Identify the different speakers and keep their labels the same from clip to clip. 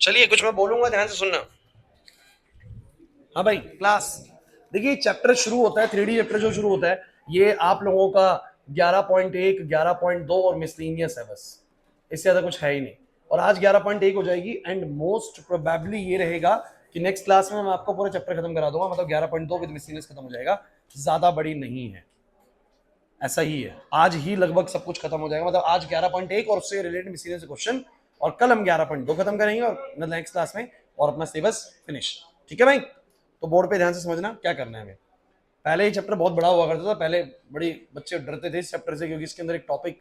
Speaker 1: चलिए कुछ मैं बोलूंगा, ध्यान से सुनना। हाँ भाई क्लास, देखिए चैप्टर शुरू होता है, 3D चैप्टर जो शुरू होता है ये आप लोगों का 11.1, 11.2 और मिसलेनियस है, बस इससे ज्यादा कुछ है ही नहीं। और आज 11.1 हो जाएगी एंड मोस्ट प्रोबेबली ये रहेगा कि नेक्स्ट क्लास में मैं आपको पूरा चैप्टर खत्म करा दूंगा, मतलब 11.2 विद मिसलेनियस खत्म हो जाएगा। ज्यादा बड़ी नहीं है, ऐसा ही है। आज ही लगभग सब कुछ खत्म हो जाएगा, मतलब आज 11.1 और उससे रिलेटेड मिसलेनियस क्वेश्चन, और कल हम 11.2 खत्म करेंगे और नेक्स्ट क्लास में और अपना सिलेबस फिनिश। ठीक है भाई, तो बोर्ड पे ध्यान से समझना क्या करना है हमें। पहले ही चैप्टर बहुत बड़ा हुआ करता था, पहले बड़ी बच्चे डरते थे इस चैप्टर से क्योंकि इसके अंदर एक टॉपिक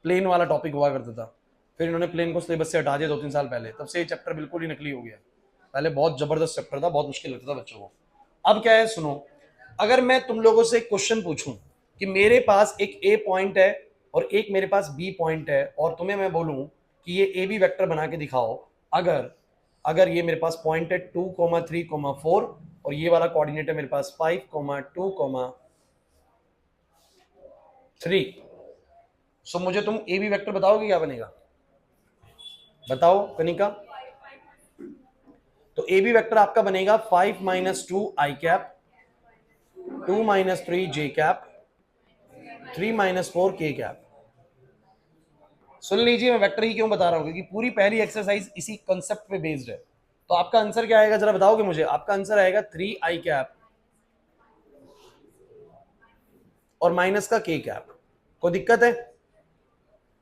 Speaker 1: प्लेन वाला टॉपिक हुआ करता था। फिर इन्होंने प्लेन को सिलेबस से हटा दिया 2-3 साल पहले, तब से ये चैप्टर बिल्कुल ही नकली हो गया। पहले बहुत जबरदस्त चैप्टर था, बहुत मुश्किल लगता था बच्चों को। अब क्या है सुनो, अगर मैं तुम लोगों से एक क्वेश्चन पूछूं कि मेरे पास एक ए पॉइंट है और एक मेरे पास बी पॉइंट है, और तुम्हें मैं बोलूं कि ये ए बी वेक्टर बना के दिखाओ, अगर अगर ये मेरे पास पॉइंट है 2,3,4 और ये वाला कोऑर्डिनेट है मेरे पास 5,2,3, सो मुझे तुम ए बी वेक्टर बताओगे क्या बनेगा? बताओ कनिका। तो ए बी वेक्टर आपका बनेगा 5-2 i cap, 2-3 j cap, 3-4 k cap. सुन लीजिए मैं वेक्टर ही क्यों बता रहा हूं, क्योंकि पूरी पहली एक्सरसाइज इसी कंसेप्ट पे बेस्ड है। तो आपका आंसर क्या आएगा जरा बताओगे मुझे? आपका आंसर आएगा 3 i कैप और माइनस का k कैप। कोई दिक्कत है?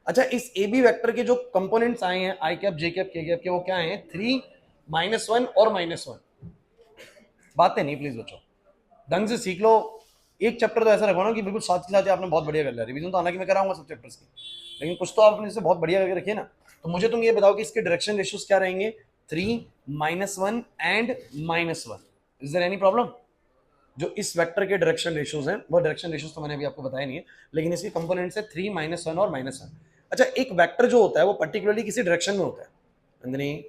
Speaker 1: अच्छा, इस ए बी वेक्टर के जो कंपोनेंट्स आए हैं आई कैप जे कैप के कैप के, वो क्या है? 3-1 और -1। बातें नहीं प्लीज बच्चों, ढंग से सीख लो। एक चैप्टर तो ऐसा रखो ना कि बिल्कुल साथ के साथ आपने बहुत बढ़िया कर लिया। रिवीजन तो हालांकि मैं कराऊंगा सब चैप्टर्स की, लेकिन कुछ तो आपने इसे बहुत बढ़िया करके रखिए ना। तो मुझे तुम ये बताओ कि इसके डायरेक्शन रेशियोज क्या रहेंगे? 3-1 and -1। Is there any problem? जो इस वेक्टर के डायरेक्शन रेशियोज हैं, वो डायरेक्शन रेशियोज तो मैंने अभी आपको बताया नहीं है, लेकिन इसके कंपोनेंट्स है 3-1 और -1। अच्छा, एक वेक्टर जो होता है वो पर्टिकुलरली किसी डायरेक्शन में होता है अंदनी,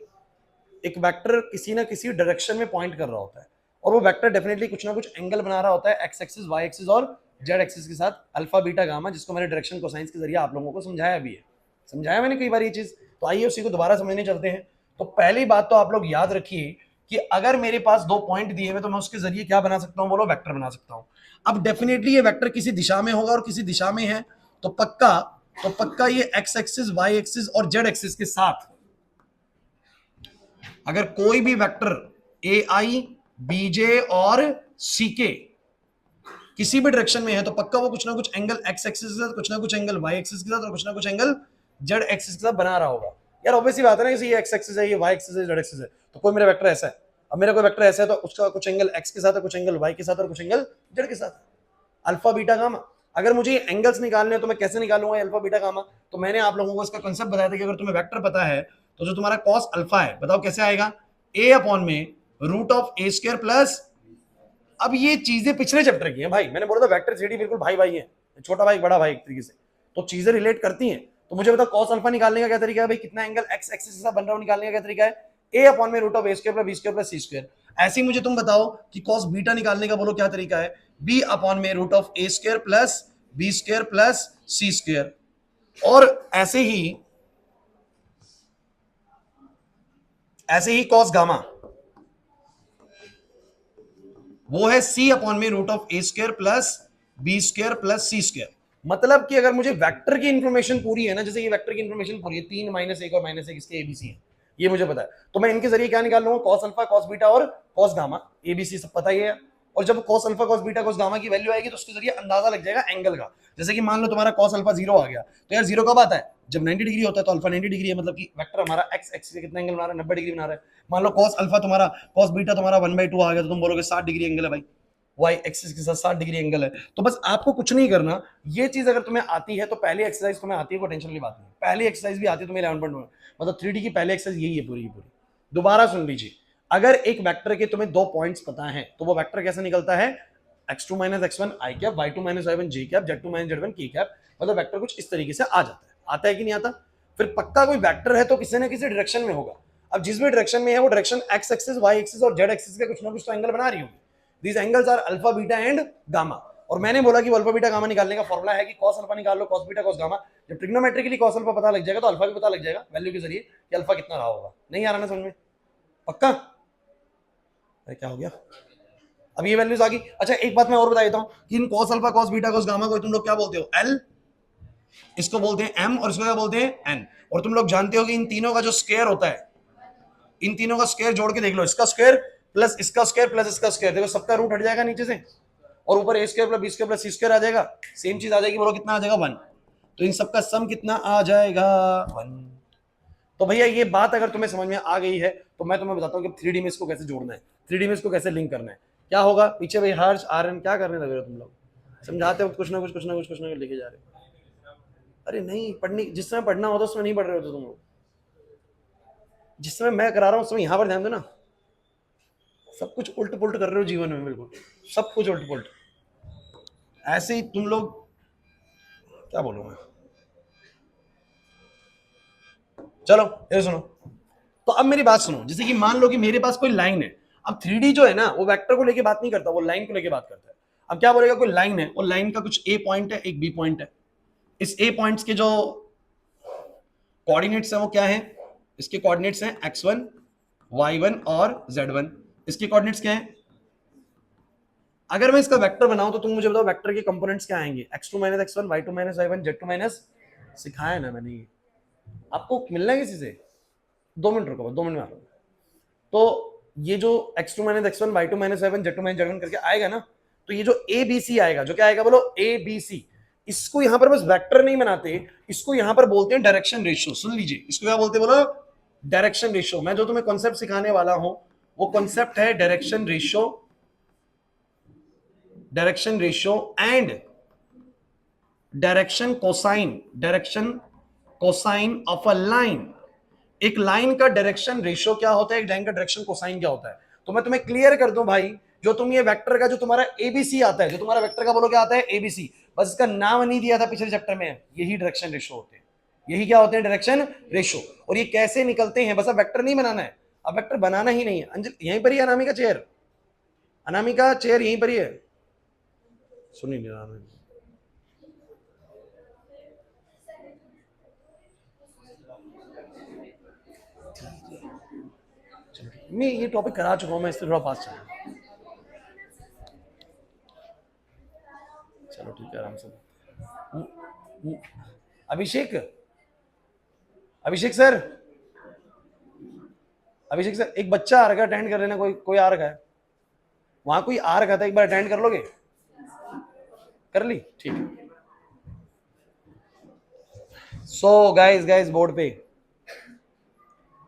Speaker 1: एक वेक्टर किसी ना किसी डायरेक्शन में पॉइंट कर रहा होता है, और वो वेक्टर डेफिनेटली कुछ ना कुछ एंगल बना रहा होता है एक्स एक्सिस, वाई एक्सिस और जेड एक्सिस के साथ, अल्फा बीटा गामा, जिसको मैंने डायरेक्शन कोसाइंस के जरिए आप लोगों को समझाया भी है। समझाया मैंने कई बार ये चीज, तो आइए उसी को दोबारा समझने चलते हैं। तो पहली बात तो आप लोग याद रखिए कि अगर मेरे पास दो पॉइंट दिए हुए तो मैं उसके जरिए क्या बना सकता हूं? बोलो, वेक्टर बना सकता हूं। अब डेफिनेटली ये वेक्टर किसी दिशा में होगा और किसी दिशा में है, तो पक्का ये एक्स एक्सिस, वाई एक्सिस और जेड एक्सिस के साथ अगर कोई भी वेक्टर ए आई, बीजे और सी के किसी भी डायरेक्शन में है, तो पक्का वो कुछ ना कुछ एंगल एक्स एक्सिस के साथ, कुछ ना कुछ एंगल वाई एक्सिस के साथ और कुछ ना कुछ एंगल जेड एक्सिस के साथ बना रहा होगा। यार ऑब्वियसली बात है ना, ये एक्स एक्सिस है, ये वाई एक्सिस है, जेड एक्सिस है, तो कोई मेरा वेक्टर ऐसा है। अब मेरा कोई वेक्टर ऐसा है तो उसका कुछ एंगल एक्स के साथ है, कुछ एंगल वाई के साथ और कुछ एंगल जेड के साथ, अल्फा बीटा गामा। अगर मुझे एंगल्स निकालने हैं तो मैं कैसे निकालूंगा अल्फा बीटा गामा? तो मैंने आप लोगों को इसका कंसेप्ट बताया था कि अगर तुम्हें वेक्टर पता है तो जो तुम्हारा कॉस अल्फा है, बताओ कैसे आएगा? ए अपॉन में root of a square plus, अब ये चीजें पिछले चैप्टर की हैं भाई, मैंने बोला था वेक्टर थ्री बिल्कुल भाई भाई है, छोटा भाई बड़ा भाई एक तरीके से, तो चीजें रिलेट करती हैं। तो मुझे बताओ कॉस अल्फा निकालने का क्या तरीका है भाई? कितना एंगल एक्स एक्सिस के साथ बन रहा है निकालने का क्या तरीका है? ए अपॉन में root of a square plus B square plus C square. ऐसे ही मुझे तुम बताओ कि कॉस बीटा निकालने का बोलो क्या तरीका है? बी अपॉन में root of a square plus B square plus C square. और ऐसे ही कॉस गामा, वो है सी अपॉन में root of a square plus B square plus C square. मतलब कि अगर मुझे वेक्टर की इंफॉर्मेशन पूरी है ना, जैसे ये वेक्टर की इंफॉर्मेशन पूरी है, 3-1 और -1 इसके एबीसी है, ये मुझे पता है, तो मैं इनके जरिए क्या निकाल लूंगा? कॉस अल्फा, कॉस बीटा और कॉस गामा, एबीसी सब पता ही है। और जब cos alpha, cos beta, cos gamma की वैल्यू आएगी तो उसके जरिए अंदाजा लग जाएगा एंगल का। जैसे कि मान लो तुम्हारा कॉस अल्फा 0 आ गया, तो यार 0 कब आता है? जब 90 डिग्री होता है, तो अल्फा 90 डिग्री है, मतलब कि वेक्टर हमारा एक्स एक्सिस से कितना एंगल बना रहा है? 90 डिग्री बना रहा है। मान लो कॉस अल्फा तुम्हारा, कॉस बीटा तुम्हारा 1/2 आ गया, तो तुम बोलोगे 60 डिग्री एंगल है भाई, वाई एक्सिस के साथ 60 डिग्री एंगल है। तो बस आपको कुछ नहीं करना, ये चीज अगर तुम्हें आती है तो पहली एक्सरसाइज तुम्हें आती है, कोई टेंशन की बात नहीं। पहली एक्सरसाइज भी आती है तुम्हें 11.1, मतलब 3D की पहली एक्सरसाइज यही है पूरी की पूरी। दोबारा सुन लीजिए, अगर एक वेक्टर के तुम्हें दो पॉइंट्स पता है तो वो वेक्टर कैसे निकलता है? x2 - x1 i cap, y2 - y1 j cap, z2 - z1 k cap. मतलब वेक्टर कुछ इस तरीके से आ जाता है। आता है कि नहीं आता? फिर पक्का कोई वेक्टर है तो किसी ना किसी डायरेक्शन में होगा। अब जिस भी डायरेक्शन में है वो direction x axis, y axis और जेड एक्सिस के कुछ ना कुछ तो एंगल बना रही होगी। These angles are alpha, beta and gamma. और मैंने बोला कि अल्फा बीटा गामा निकालने का फॉर्मूला है कि कॉस अल्फा निकाल लो, कॉस बीटा कॉस गामा। जब ट्रिग्नोमेट्रिकली कॉस अल्फा पता लग जाएगा तो अल्फा भी पता लग जाएगा वैल्यू के जरिए कि अल्फा कितना रहा होगा। नहीं आ रहा ना समझ में? पक्का? अरे क्या हो गया? अब ये वैल्यूज आ गई। अच्छा एक बात मैं और बता देता हूं कि इन cos alpha cos beta cos gamma को तुम लोग क्या बोलते हो? एल, इसको बोलते हैं एम, और इसको क्या बोलते हैं? एन। और तुम लोग जानते हो कि इन तीनों का जो स्क्वायर होता है, इन तीनों का स्क्वायर जोड़ के देख लो, इसका स्क्वायर प्लस इसका स्क्वायर प्लस इसका स्क्वायर, देखो सबका रूट हट जाएगा नीचे से, और ऊपर A square plus B square plus C square आ जाएगा, सेम चीज आ जाएगी। बोलो कितना आ जाएगा? 1। तो इन सबका सम कितना आ जाएगा? 1। तो भैया ये बात अगर तुम्हें समझ में आ गई है तो मैं तुम्हें बताता हूँ कि 3D में इसको कैसे जोड़ना है, 3D में इसको कैसे लिंक करना है। क्या होगा पीछे भाई? हर्ष आर्यन क्या करने लगे हो तुम लोग? समझाते हो कुछ ना कुछ लिखे जा रहे हो। अरे नहीं, पढ़ने जिस समय पढ़ना होता उसमें नहीं पढ़ रहे होते तुम लोग। जिस समय मैं करा रहा हूँ उस समय यहाँ पर ध्यान दो ना। सब कुछ उल्ट पुल्ट कर रहे हो जीवन में, बिल्कुल सब कुछ उल्ट पुल्ट। ऐसे ही तुम लोग, क्या बोलूं मैं। चलो ये सुनो, तो अब मेरी बात सुनो। जैसे कि मान लो कि मेरे पास कोई लाइन है। अब 3D जो है ना वो वेक्टर को लेके बात नहीं करता, वो लाइन को लेके बात करता है। अब क्या बोलेगा? कोई लाइन है, वो लाइन का कुछ ए पॉइंट है, एक बी पॉइंट है। इस ए पॉइंट्स के जो कोऑर्डिनेट्स हैं वो क्या है? इसके कोऑर्डिनेट्स हैं x1 y1 और z1। इसके कोऑर्डिनेट्स क्या है? अगर मैं इसका वेक्टर बनाऊं तो तुम मुझे बताओ वेक्टर के कंपोनेंट्स क्या आएंगे? x2 - x1 y2 - y1 z2 - सिखाया ना मैंने, ये आपको मिलना है किसी से? 2 मिनट रुको, 2 मिनट में आ रहा हूं। तो ये जो x2 - x1 y2 - y1 z2 - z1 करके आएगा ना, तो ये जो ABC आएगा, जो क्या आएगा बोलो? ABC। इसको यहां पर बस वेक्टर नहीं बनाते, इसको यहां पर बोलते हैं डायरेक्शन रेशियो। सुन लीजिए, इसको क्या बोलते हैं बोलो? Direction ratio. मैं जो तुम्हें कॉन्सेप्ट सिखाने वाला हूं वो कॉन्सेप्ट है direction ratio, direction ratio and direction cosine, direction cosine of a line. एक लाइन का डायरेक्शन रेशियो क्या होता है, एक लाइन का डायरेक्शन कोसाइन क्या होता है। तो मैं तुम्हें क्लियर कर दूं भाई, जो तुम ये वेक्टर का जो तुम्हारा एबीसी आता है, जो तुम्हारा वेक्टर का बोलो क्या आता है? एबीसी। बस इसका नाम नहीं दिया था पिछले चैप्टर में, यही डायरेक्शन रेशियो होते हैं। यही क्या होते हैं? Direction ratio. और ये कैसे निकलते हैं? बस अब वेक्टर नहीं बनाना है, अब वेक्टर बनाना ही नहीं है। अंजल यहीं पर ही, अनामिका चेयर, अनामिका चेयर यहीं पर ही है। सुनी नहीं रहा मैं। मैं ये टॉपिक करा चुका हूं, मैं इससे थोड़ा फास्ट चलूं। चलो ठीक है, आराम से। अभिषेक, अभिषेक सर, अभिषेक सर, एक बच्चा आ रखा है, अटेंड कर लेना। कोई कोई आ रखा है वहां, कोई आ रखा था, एक बार अटेंड कर लोगे? कर ली? ठीक है। सो गाइस बोर्ड पे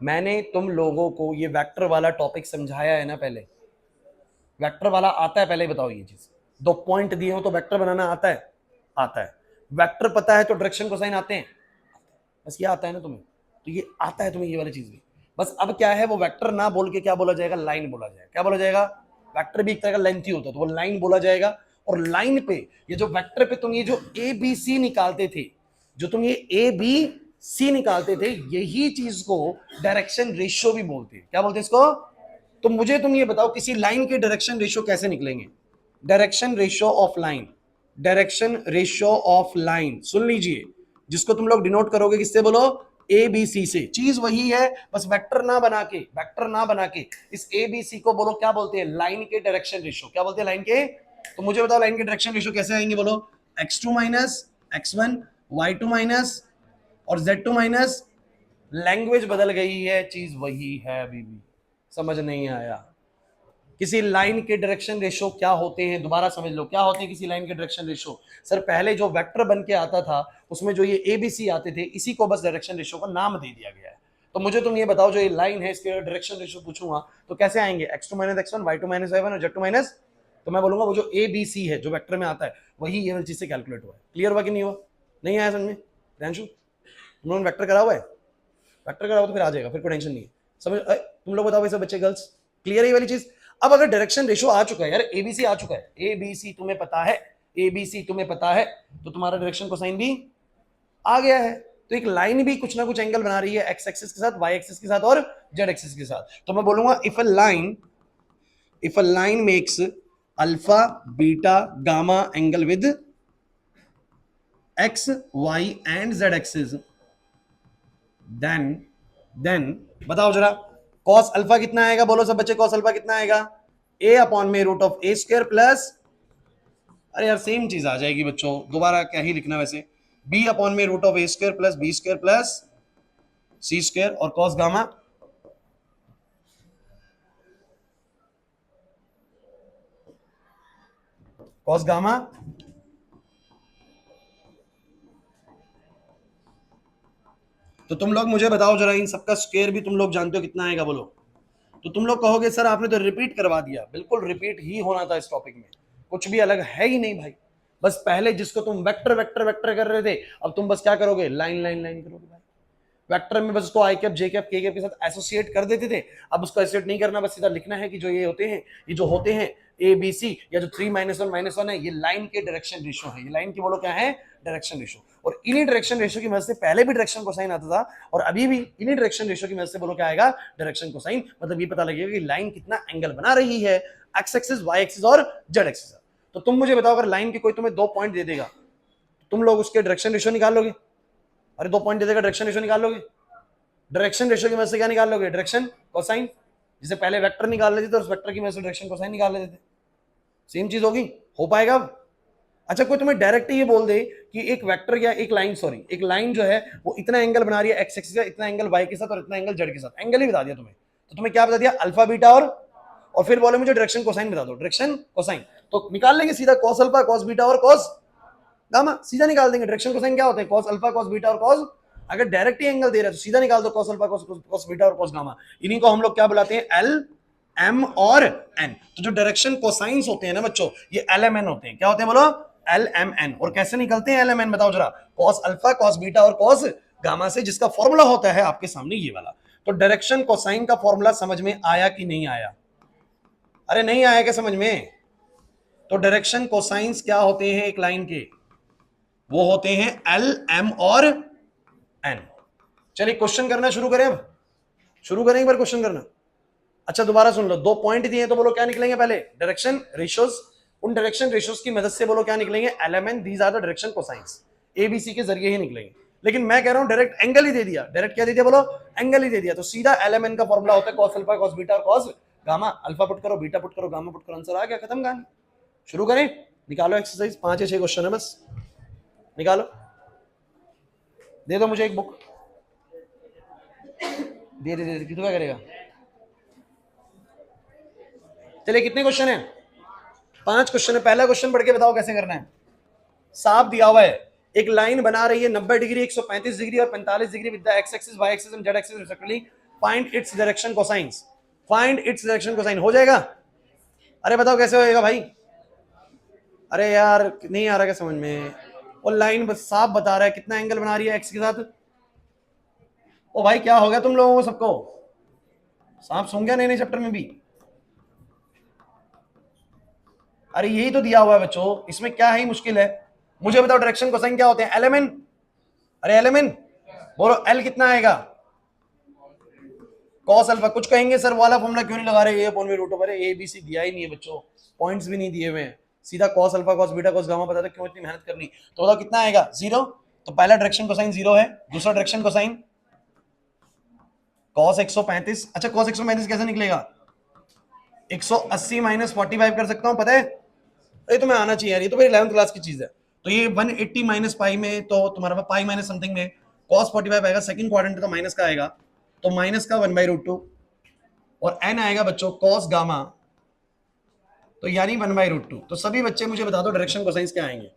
Speaker 1: मैंने तुम लोगों को ये वेक्टर वाला टॉपिक समझाया है ना पहले? वेक्टर वाला आता है? पहले बताओ ये चीज। 2 पॉइंट दिए हो तो वेक्टर बनाना आता है? आता है। वेक्टर पता है तो डायरेक्शन कोसाइन आते हैं? बस ये आता है ना तुम्हें? तो ये आता है तुम्हें, ये वाली चीज भी। बस अब क्या है, वो वेक्टर ना बोल के क्या बोला जाएगा? लाइन बोला जाएगा। क्या बोला जाएगा? वेक्टर भी एक तरह का लेंथी होता है तो वो लाइन बोला जाएगा। और लाइन पे ये जो वेक्टर पे तुम ये जो ए बी सी निकालते थे, जो तुम ये ए बी सी निकालते थे, यही चीज को डायरेक्शन रेशियो भी बोलते हैं। क्या बोलते हैं इसको? तो मुझे तुम ये बताओ किसी लाइन के डायरेक्शन रेशियो कैसे निकलेंगे? Direction ratio of line, direction ratio of line, सुन लीजिए, जिसको तुम लोग डिनोट करोगे किससे बोलो? ए बी सी से। चीज वही है, बस वेक्टर ना बना के, वेक्टर ना बना के इस ए बी सी को बोलो क्या बोलते हैं? लाइन के डायरेक्शन रेशियो। क्या बोलते हैं? लाइन के। तो मुझे बताओ लाइन के डायरेक्शन रेशियो कैसे आएंगे बोलो? x2 - x1 y2 और z2 लैंग्वेज बदल गई है, चीज वही है अभी भी। समझ नहीं आया? किसी लाइन के डायरेक्शन रेशियो क्या होते हैं, दोबारा समझ लो क्या होते हैं किसी लाइन के डायरेक्शन रेशियो। सर पहले जो वेक्टर बन के आता था उसमें जो ये एबीसी आते थे, इसी को बस डायरेक्शन रेशियो का नाम दे दिया गया है। तो मुझे तुम ये बताओ, जो ये लाइन है इसके डायरेक्शन रेशियो पूछूंगा तो कैसे आएंगे? x2 - x1 y2 - y1 और z2 तो मैं बोलूंगा वो जो ए बी सी है जो वेक्टर में आता है वही ये वाली चीज से कैलकुलेट हुआ है। क्लियर हुआ कि नहीं हुआ? नहीं आया समझ में? प्रियांशु तुम लोगों ने वेक्टर करा हुआ है? वेक्टर करा हुआ तो फिर आ जाएगा, फिर कोई टेंशन नहीं है। समझ तुम लोग बताओ वैसे बच्चे गर्ल्स, क्लियर है ये वाली चीज? अब अगर डायरेक्शन रेशियो आ चुका है यार, एबीसी आ चुका है, एबीसी तुम्हें पता है, एबीसी तुम्हें पता है, तो तुम्हारा डायरेक्शन कोसाइन भी आ गया है। तो एक लाइन भी कुछ ना कुछ एंगल बना रही है, एक्स एक्सिस के साथ, वाई एक्सिस के साथ और जेड एक्सिस के साथ। तो मैं बोलूंगा if a line makes alpha beta gamma angle with x y and z axis, then बताओ जरा कॉस अल्फा कितना आएगा, बोलो सब बच्चे कॉस अल्फा कितना आएगा, ए अपॉन में root of a square plus, अरे यार सेम चीज आ जाएगी बच्चों, दोबारा क्या ही लिखना वैसे, बी अपॉन में root of a square plus B square plus C square और कॉस गामा, कॉस गामा तो तुम लोग मुझे बताओ जरा इन सबका स्क्वायर भी तुम लोग जानते हो कितना आएगा, बोलो। तो तुम लोग कहोगे सर आपने तो रिपीट करवा दिया, बिल्कुल रिपीट ही होना था इस टॉपिक में, कुछ भी अलग है ही नहीं भाई। बस पहले जिसको तुम वेक्टर वेक्टर वेक्टर कर रहे थे, अब तुम बस क्या करोगे, लाइन लाइन लाइन करोगे भाई। वेक्टर में बस उसको आई कैप जे कैप के कैप के साथ एसोसिएट कर देते थे, अब उसको एसोसिएट नहीं करना, बस सीधा लिखना है कि जो ये होते हैं, ये जो होते हैं ए बी सी, या जो 3 -1 -1 है, ये लाइन के डायरेक्शन रेशियो है, ये लाइन की बोलो क्या है, डायरेक्शन रेशियो। और इन्हीं डायरेक्शन रेशियो की मदद से पहले भी डायरेक्शन कोसाइन आता था और अभी भी इन्हीं डायरेक्शन रेशियो की मदद से बोलो क्या आएगा, डायरेक्शन कोसाइन। मतलब ये पता लगेगा कि लाइन कितना एंगल बना रही है, एक्स एक्सिस वाई एक्सिस और जेड एक्सिस। तो तुम मुझे बताओ अगर लाइन के कोई तुम्हें 2 पॉइंट दे देगा, तुम लोग उसके डायरेक्शन रेशियो निकाल लोगे? अरे 2 पॉइंट दे देगा, डायरेक्शन रेशियो निकाल लोगे? डायरेक्शन रेशियो की मदद से क्या निकाल लोगे, डायरेक्शन कोसाइन। जिसे पहले वेक्टर निकाल लेते थे तो उस वेक्टर की मदद से डायरेक्शन कोसाइन निकाल लेते थे, सेम चीज होगी, हो पाएगा अब? अच्छा कोई तुम्हें डायरेक्ट ये बोल दे कि एक वेक्टर या एक लाइन, सॉरी एक लाइन जो है वो इतना एंगल बना रही है एक्स एक्सिस का, इतना एंगल वाई के साथ और इतना एंगल जेड के साथ, एंगल ही बता दिया तुम्हें, तो तुम्हें क्या बता दिया, अल्फा बीटा और फिर बोले मुझे डायरेक्शन कोसाइन बता दो, डायरेक्शन कोसाइन, तो निकाल लेंगे सीधा कॉस अल्फा कॉस बीटा और कॉस गामा, सीधा निकाल देंगे। डायरेक्शन कोसाइन क्या होते हैं, कॉस अल्फा कॉस बीटा और कॉस, अगर डायरेक्ट ही एंगल दे रहा है तो सीधा निकाल दो कॉस अल्फा कॉस बीटा और कॉस गामा। इन्हीं को हम लोग क्या बुलाते हैं, एल एम और एन। तो जो डायरेक्शन कोसाइंस होते हैं ना बच्चों, ये एल एम एन होते हैं, क्या होते हैं बोलो, एल एम एन। और कैसे निकलते हैं एल एम एन, बताओ जरा, कॉस अल्फा कॉस बीटा और कॉस गामा से, जिसका फॉर्मूला होता है आपके सामने ये वाला। तो डायरेक्शन कोसाइन का फॉर्मूला समझ में आया कि नहीं आया? अरे नहीं आया क्या समझ में? तो डायरेक्शन कोसाइंस क्या होते हैं एक लाइन के, वो होते हैं एल एम और एन। चलिए क्वेश्चन करना शुरू करें, अब शुरू करें एक बार क्वेश्चन करना। अच्छा दोबारा सुन लो, 2 पॉइंट दिए तो बोलो क्या निकलेंगे, पहले डायरेक्शन रेशियोज, उन डायरेक्शन रेशियोज की मदद से बोलो क्या निकलेंगे, element, these are the direction cosines, ABC के जरिए ही निकलेंगे। लेकिन मैं कह रहा हूं डायरेक्ट एंगल ही दे दिया, डायरेक्ट क्या दे दिया बोलो, एंगल ही दे दिया, तो सीधा एलिमेंट का फॉर्मूला होता है कॉस अल्फा कॉस बीटा और कॉस गामा। अल्फा पुट करो, बीटा पुट करो, गामा पुट करो, आंसर आ गया, खत्म कहानी। शुरू करें, निकालो एक्सरसाइज, 5 या 6 क्वेश्चन है बस, निकालो। दे दो मुझे एक बुक, दे दे दे, कितना करेगा? चलिए कितने क्वेश्चन है, 5 क्वेश्चन है। पहला क्वेश्चन पढ़ के बताओ कैसे करना है। साफ दिया हुआ है, एक लाइन बना रही है 90 डिग्री 135 डिग्री और 45 degree with the x axis y axis and z axis respectively, find its direction cosines, find its direction cosine. हो जाएगा? अरे बताओ कैसे होएगा भाई? अरे यार नहीं आ रहा क्या समझ में? वो लाइन बस साफ बता रहा है कितना एंगल बना रही है एक्स के साथ। ओ भाई क्या हो गया तुम लोगों को सबको, सांप सूंघ गया नए नए चैप्टर में भी? अरे यही तो दिया हुआ है बच्चों, इसमें क्या है मुश्किल है? मुझे बताओ डायरेक्शन कोसाइन क्या होते हैं, एलिमेंट। अरे एलिमेंट बोलो, एल कितना आएगा, कॉस अल्फा। कुछ कहेंगे सर वाला फॉर्मूला क्यों नहीं लगा रहे, ए अपॉन में root over, a b c दिया ही नहीं है बच्चों, पॉइंट्स भी नहीं दिए हुए हैं, सीधा cos alpha cos beta cos gamma पता था, क्यों इतनी मेहनत करनी। तो बताओ कितना आएगा, 0। तो पहला डायरेक्शन कोसाइन 0 है, दूसरा डायरेक्शन कोसाइन कॉस 135। अच्छा कॉस 135 कैसे निकलेगा, 180 माइनस 45 कर सकता हूं, पता है? ये तो मैं आना चाहिए यार, ये तो मेरी 11th क्लास की चीज है। तो ये 180 माइनस पाई में, तो तुम्हारा पास पाई माइनस समथिंग में cos 45 आएगा, सेकंड क्वाड्रेंट तो माइनस का आएगा, तो माइनस का 1/√2 और n आएगा बच्चों cos गामा, तो यानी 1/√2। तो सभी बच्चे मुझे बता दो डायरेक्शन कोसाइंस क्या आएंगे,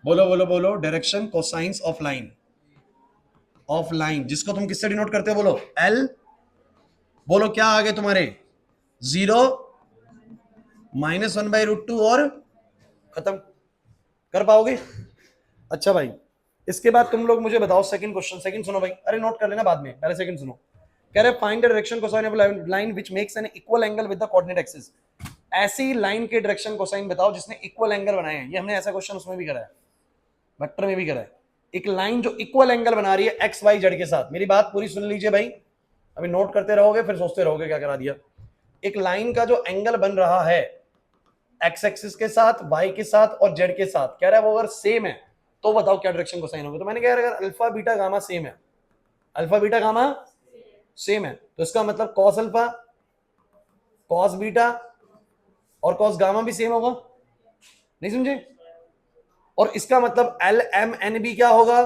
Speaker 1: बोलो बोलो बोलो, direction cosines of line, of line, जिसको तुम किससे डिनोट करते हो, बोलो L। बोलो क्या आ गए तुम्हारे, 0 -1/√2 और खत्म, कर पाओगे? अच्छा भाई इसके बाद तुम लोग मुझे बताओ सेकंड क्वेश्चन, सेकंड सुनो भाई, अरे नोट कर लेना बाद में, पहले सेकंड सुनो। कह रहे find the direction cosine of line which makes an equal angle with the coordinate axis. ऐसी लाइन के डायरेक्शन कोसाइन बताओ जिसने इक्वल एंगल बनाए हैं। ये हमने ऐसा क्वेश्चन उसमें भी करा है, वेक्टर में भी करा है। एक लाइन जो इक्वल एंगल बना रही है एक्स वाई जेड के साथ, मेरी बात पूरी सुन लीजिए भाई, अभी नोट करते रहोगे फिर सोचते रहोगे क्या करा दिया। एक लाइन का जो एंगल बन रहा है एक्स एक्सिस के साथ, वाई के साथ और जेड के साथ, कह रहा है वो अगर सेम है तो बताओ क्या डायरेक्शन कोसाइन होगा। तो मैंने कहा अगर अल्फा बीटा गामा सेम है, अल्फा बीटा गामा सेम है, तो इसका मतलब कॉस अल्फा कॉस बीटा और कॉस गामा भी सेम होगा। नहीं समझे? और इसका मतलब एल एम एन बी क्या होगा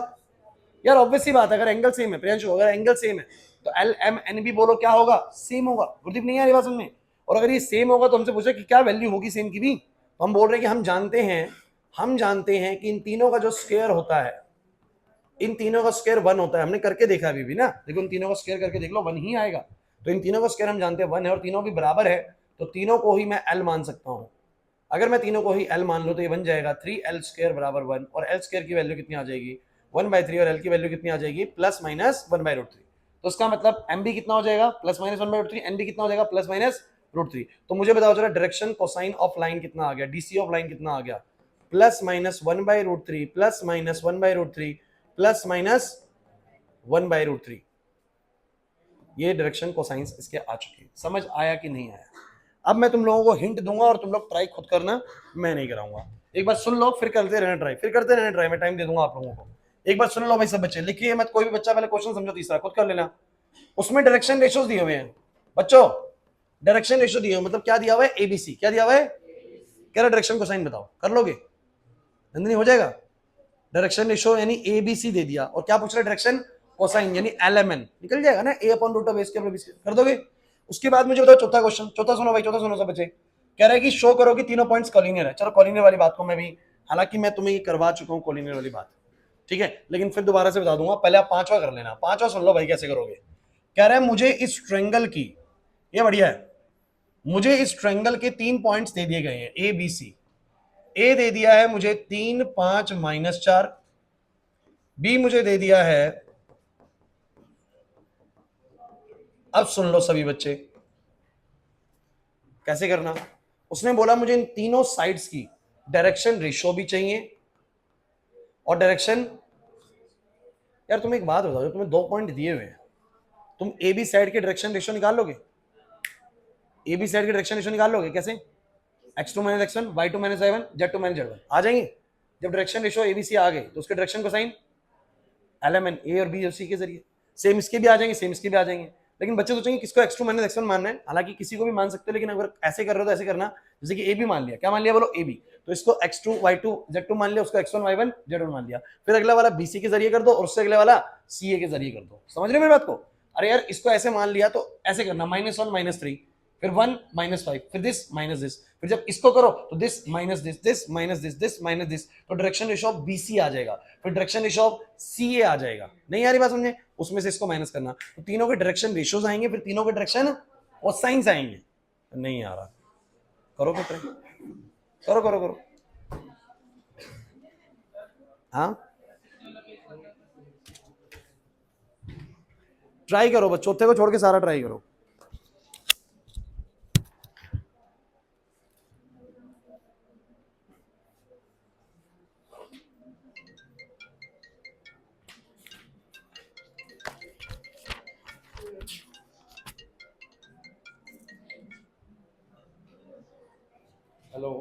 Speaker 1: यार? ऑब्वियस सी बात है, अगर एंगल सेम है प्रियांशु, अगर एंगल सेम है तो एल एम एन बी बोलो क्या होगा? सेम होगा। गुरदीप नहीं आ रही बात समझ में? और अगर ये सेम होगा तो हमसे पूछे कि क्या वैल्यू होगी सेम की भी, तो हम बोल रहे हैं कि हम जानते हैं कि इन तीनों का जो स्क्वायर होता है, इन तीनों का स्क्वायर 1 होता है। हमने करके देखा अभी भी ना, देखो इन तीनों का स्क्वायर करके देख लो 1 ही आएगा। तो इन तीनों का स्क्वायर हम जानते हैं 1 है और तीनों भी बराबर है, तो तीनों को ही मैं एल मान सकता हूं। अगर मैं तीनों को ही एल मान लूं तो ये बन जाएगा 3l² बराबर 1, और एल स्क्वायर की वैल्यू कितनी आ जाएगी? 1/3, और एल की वैल्यू कितनी आ जाएगी? +-1/√3। तो इसका मतलब एम बी कितना हो जाएगा? +-1/√3, एन बी कितना हो जाएगा? +-√3। तो मुझे बताओ जरा डायरेक्शन कोसाइन ऑफ लाइन कितना आ गया, डीसी ऑफ लाइन कितना आ गया? +-1/√3 +-1/√3 +-1/√3। ये डायरेक्शन कोसाइंस इसके आ चुके हैं। समझ आया कि नहीं आया? अब मैं तुम लोगों को हिंट दूंगा और तुम लोग ट्राई खुद करना, मैं नहीं कराऊंगा। एक बार सुन लो, फिर करते रहना ट्राई, फिर करते रहना ट्राई, मैं टाइम दे दूंगा आप लोगों को। एक बार सुन लो भाई सब बच्चे, लिखिए मत कोई भी बच्चा, पहले क्वेश्चन समझो, तीसरा खुद कर लेना। उसमें डायरेक्शन रेशोज दिए हुए हैं बच्चों, डायरेक्शन रेशो दिए हुए, मतलब क्या दिया हुआ है? एबीसी। क्या दिया हुआ है? कह रहा डायरेक्शन कोसाइन बताओ, कर लोगे? नंदिनी हो जाएगा? डायरेक्शन रेशो यानी एबीसी दे दिया, और क्या पूछ रहा है? डायरेक्शन कोसाइन यानी एलएमएन, निकल जाएगा ना, a/√base कर दोगे। उसके बाद मुझे बताओ चौथा क्वेश्चन, चौथा सुनो भाई, चौथा सुनो सब बच्चे। कह रहा है कि शो करो कि तीनों पॉइंट्स कॉलिनियर है। चलो कॉलिनियर वाली बात को मैं भी, हालांकि मैं तुम्हें ये करवा चुका हूं कॉलिनियर वाली बात, ठीक है, लेकिन फिर दोबारा से बता दूंगा। पहले आप पांचवा कर लेना, पांचवा सुन लो भाई कैसे करोगे। कह रहा है मुझे इस ट्रायंगल की, ये बढ़िया है, मुझे इस ट्रायंगल के 3 पॉइंट्स दे दिए गए हैं ए बी सी। ए दे दिया है मुझे 3, 5, -4। बी मुझे दे दिया है, अब सुन लो सभी बच्चे कैसे करना। उसने बोला मुझे इन तीनों साइड्स की डायरेक्शन रेशो भी चाहिए, और डायरेक्शन, यार तुम एक बात बताओ, जो तुम्हें 2 पॉइंट दिए हुए हैं, तुम ए बी साइड के डायरेक्शन रेशो निकाल लोगे? ए बी साइड के डायरेक्शन रेशो निकाल लोगे कैसे? x2 - x1, y2 - y1, z2 - z1 आ जाएंगे। जब डायरेक्शन रेशो एबीसी आ गए तो उसके डायरेक्शन को साइन एलएमएन, ए और बी और सी के जरिए। सेम इसके भी आ जाएंगे, सेम इसके भी आ जाएंगे। लेकिन बच्चे सोचेंगे किसको x2 - x1 मानना है, हालांकि किसी को भी मान सकते हो, लेकिन अगर ऐसे कर रहे हो तो ऐसे करना, जैसे कि ए बी मान लिया, क्या मान लिया बोलो? ए बी, तो इसको x2 y2 z2 मान लिया, उसको x1 y1 z1 मान लिया। फिर अगला वाला बीसी के जरिए कर दो, और उससे अगले वाला सी ए के जरिए कर दो। समझ रहे हो मेरी बात को? अरे यार इसको ऐसे मान लिया तो ऐसे करना, -1 -3, फिर 1 -5, फिर दिस माइनस दिस, फिर जब इसको करो तो this minus this, this minus this, this minus this, तो डायरेक्शन रेशो ऑफ बीसी आ जाएगा, फिर डायरेक्शन रेशो ऑफ सीए आ जाएगा। नहीं आ रही बात समझे? उसमें से इसको माइनस करना, तो तीनों के डायरेक्शन रेशोज आएंगे, फिर तीनों के डायरेक्शन और साइंस आएंगे। नहीं आ रहा, करो फिर ट्राई, करो करो करो। हाँ ट्राई करो बस, चौथे को छोड़ के सारा ट्राई करो। हेलो,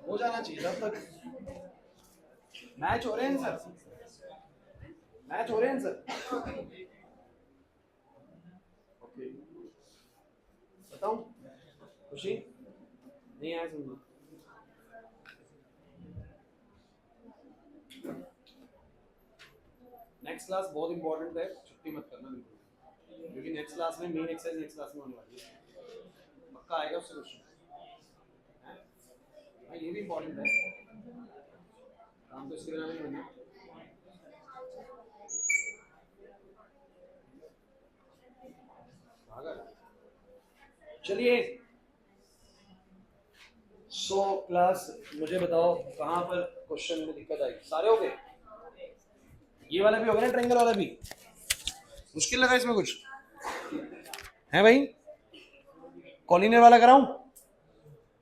Speaker 1: हो जाना चाहिए तब तक। मैच हो रहे हैं सर, मैच हो रहे हैं सर। ओके, बताऊं खुशी नहीं आया समझो। नेक्स्ट क्लास बहुत इंपॉर्टेंट है, छुट्टी मत करना बिल्कुल, क्योंकि नेक्स्ट क्लास में मेन एक्सरसाइज नेक्स्ट क्लास में होने वाली है, पक्का आएगा उससे क्वेश्चन। हाँ ये भी इंपॉर्टेंट है, काम तो इसके बिना नहीं बनना। चलिए सो क्लास मुझे बताओ कहाँ पर क्वेश्चन में दिक्कत आई, सारे हो गए? ये वाला भी होगा ना, ट्रायंगल वाला भी मुश्किल लगा इसमें कुछ है भाई? कॉलिनियर वाला कराऊं?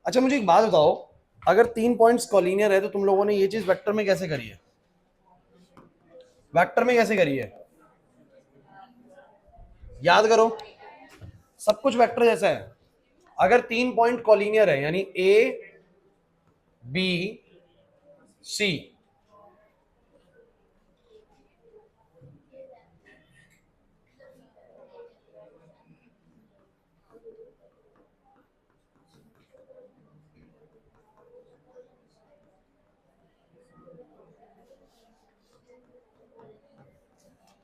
Speaker 1: अच्छा मुझे एक बात बताओ, अगर 3 पॉइंट्स कॉलिनियर है तो तुम लोगों ने ये चीज वेक्टर में कैसे करी है? वेक्टर में कैसे करी है? याद करो, सब कुछ वेक्टर जैसा है। अगर 3 पॉइंट कॉलिनियर है यानी ए बी सी,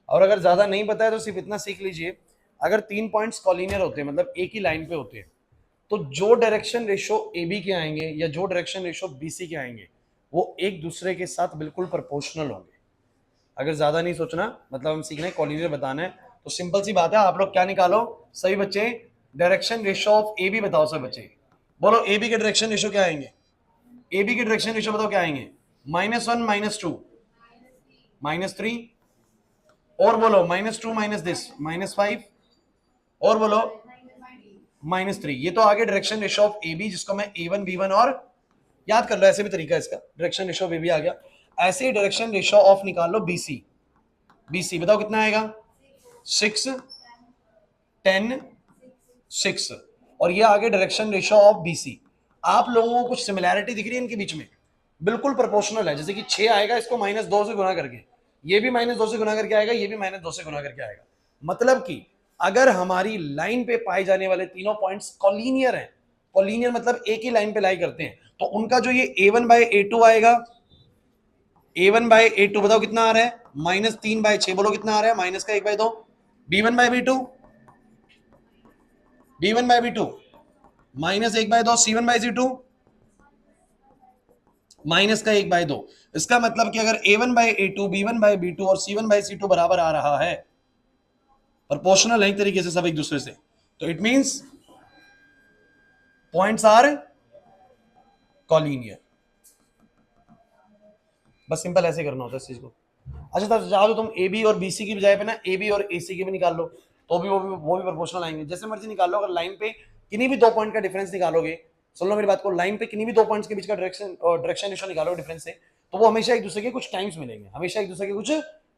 Speaker 1: और अगर ज्यादा नहीं पता है तो सिर्फ इतना सीख लीजिए, अगर 3 पॉइंट्स कॉलिनियर होते हैं मतलब एक ही लाइन पे होते हैं, तो जो डायरेक्शन रेशो ए बी के आएंगे या जो डायरेक्शन रेशो बी सी के आएंगे वो एक दूसरे के साथ बिल्कुल प्रोपोर्शनल होंगे। अगर ज्यादा नहीं सोचना, मतलब हम सीखना है कॉलिनियर बताना है, तो सिंपल सी बात है, आप लोग क्या निकालो सभी बच्चे, direction ratio of A b बताओ सब बच्चे, बोलो ए बी के डायरेक्शन रेशो क्या आएंगे? ए बी के डायरेक्शन रेशो बताओ क्या आएंगे? -1 -2 -3, और बोलो -2 माइनस दिस -5, और बोलो -3। ये तो आगे direction ratio of A B, जिसको मैं A1 B1 और याद कर लो, ऐसे भी तरीका है इसका, direction ratio of A B आ गया। ऐसे ही डायरेक्शन रेशो ऑफ निकाल लो BC, BC बताओ कितना आएगा? 6 10 6, और ये आगे डायरेक्शन रेशो ऑफ BC। आप लोगों को कुछ सिमिलैरिटी दिख रही है इनके बीच में? बिल्कुल प्रोपोर्शनल है, जैसे कि 6 आएगा इसको -2 से गुना करके, ये भी -2 से गुना करके आएगा, ये भी -2 से गुना करके आएगा। मतलब कि अगर हमारी लाइन पे पाए जाने वाले तीनों पॉइंट्स कॉलिनियर हैं, कॉलिनियर मतलब एक ही लाइन पे लाई करते हैं, तो उनका जो ये A1/A2 आएगा, A1/A2 बताओ कितना आ रहा है? -3/6, बोलो कितना आ रहा है? -1/2। B1/B2, B1/B2 -1/2, C1/C2 -1/2। इसका मतलब कि अगर A1/A2, B1/B2 और C1/C2 बराबर आ रहा है, प्रोपोर्शनल है एक तरीके से सब एक दूसरे से, तो it means points are collinear. बस सिंपल ऐसे करना होता है इस चीज को। अच्छा तो चाहो तो तुम ए बी और बी सी की बजाय पे ना ए बी और ए सी के भी निकाल लो, तो भी वो भी प्रोपोर्शनल आएंगे, जैसे मर्जी निकाल लो। अगर लाइन पे किन्हीं भी 2 पॉइंट का डिफरेंस निकालोगे, सुन लो मेरी बात को, लाइन पे किन्हीं भी 2 पॉइंट्स के बीच का डायरेक्शन रेशो निकालो डिफरेंस से, तो वो हमेशा एक दूसरे के कुछ टाइम्स मिलेंगे, हमेशा एक दूसरे के कुछ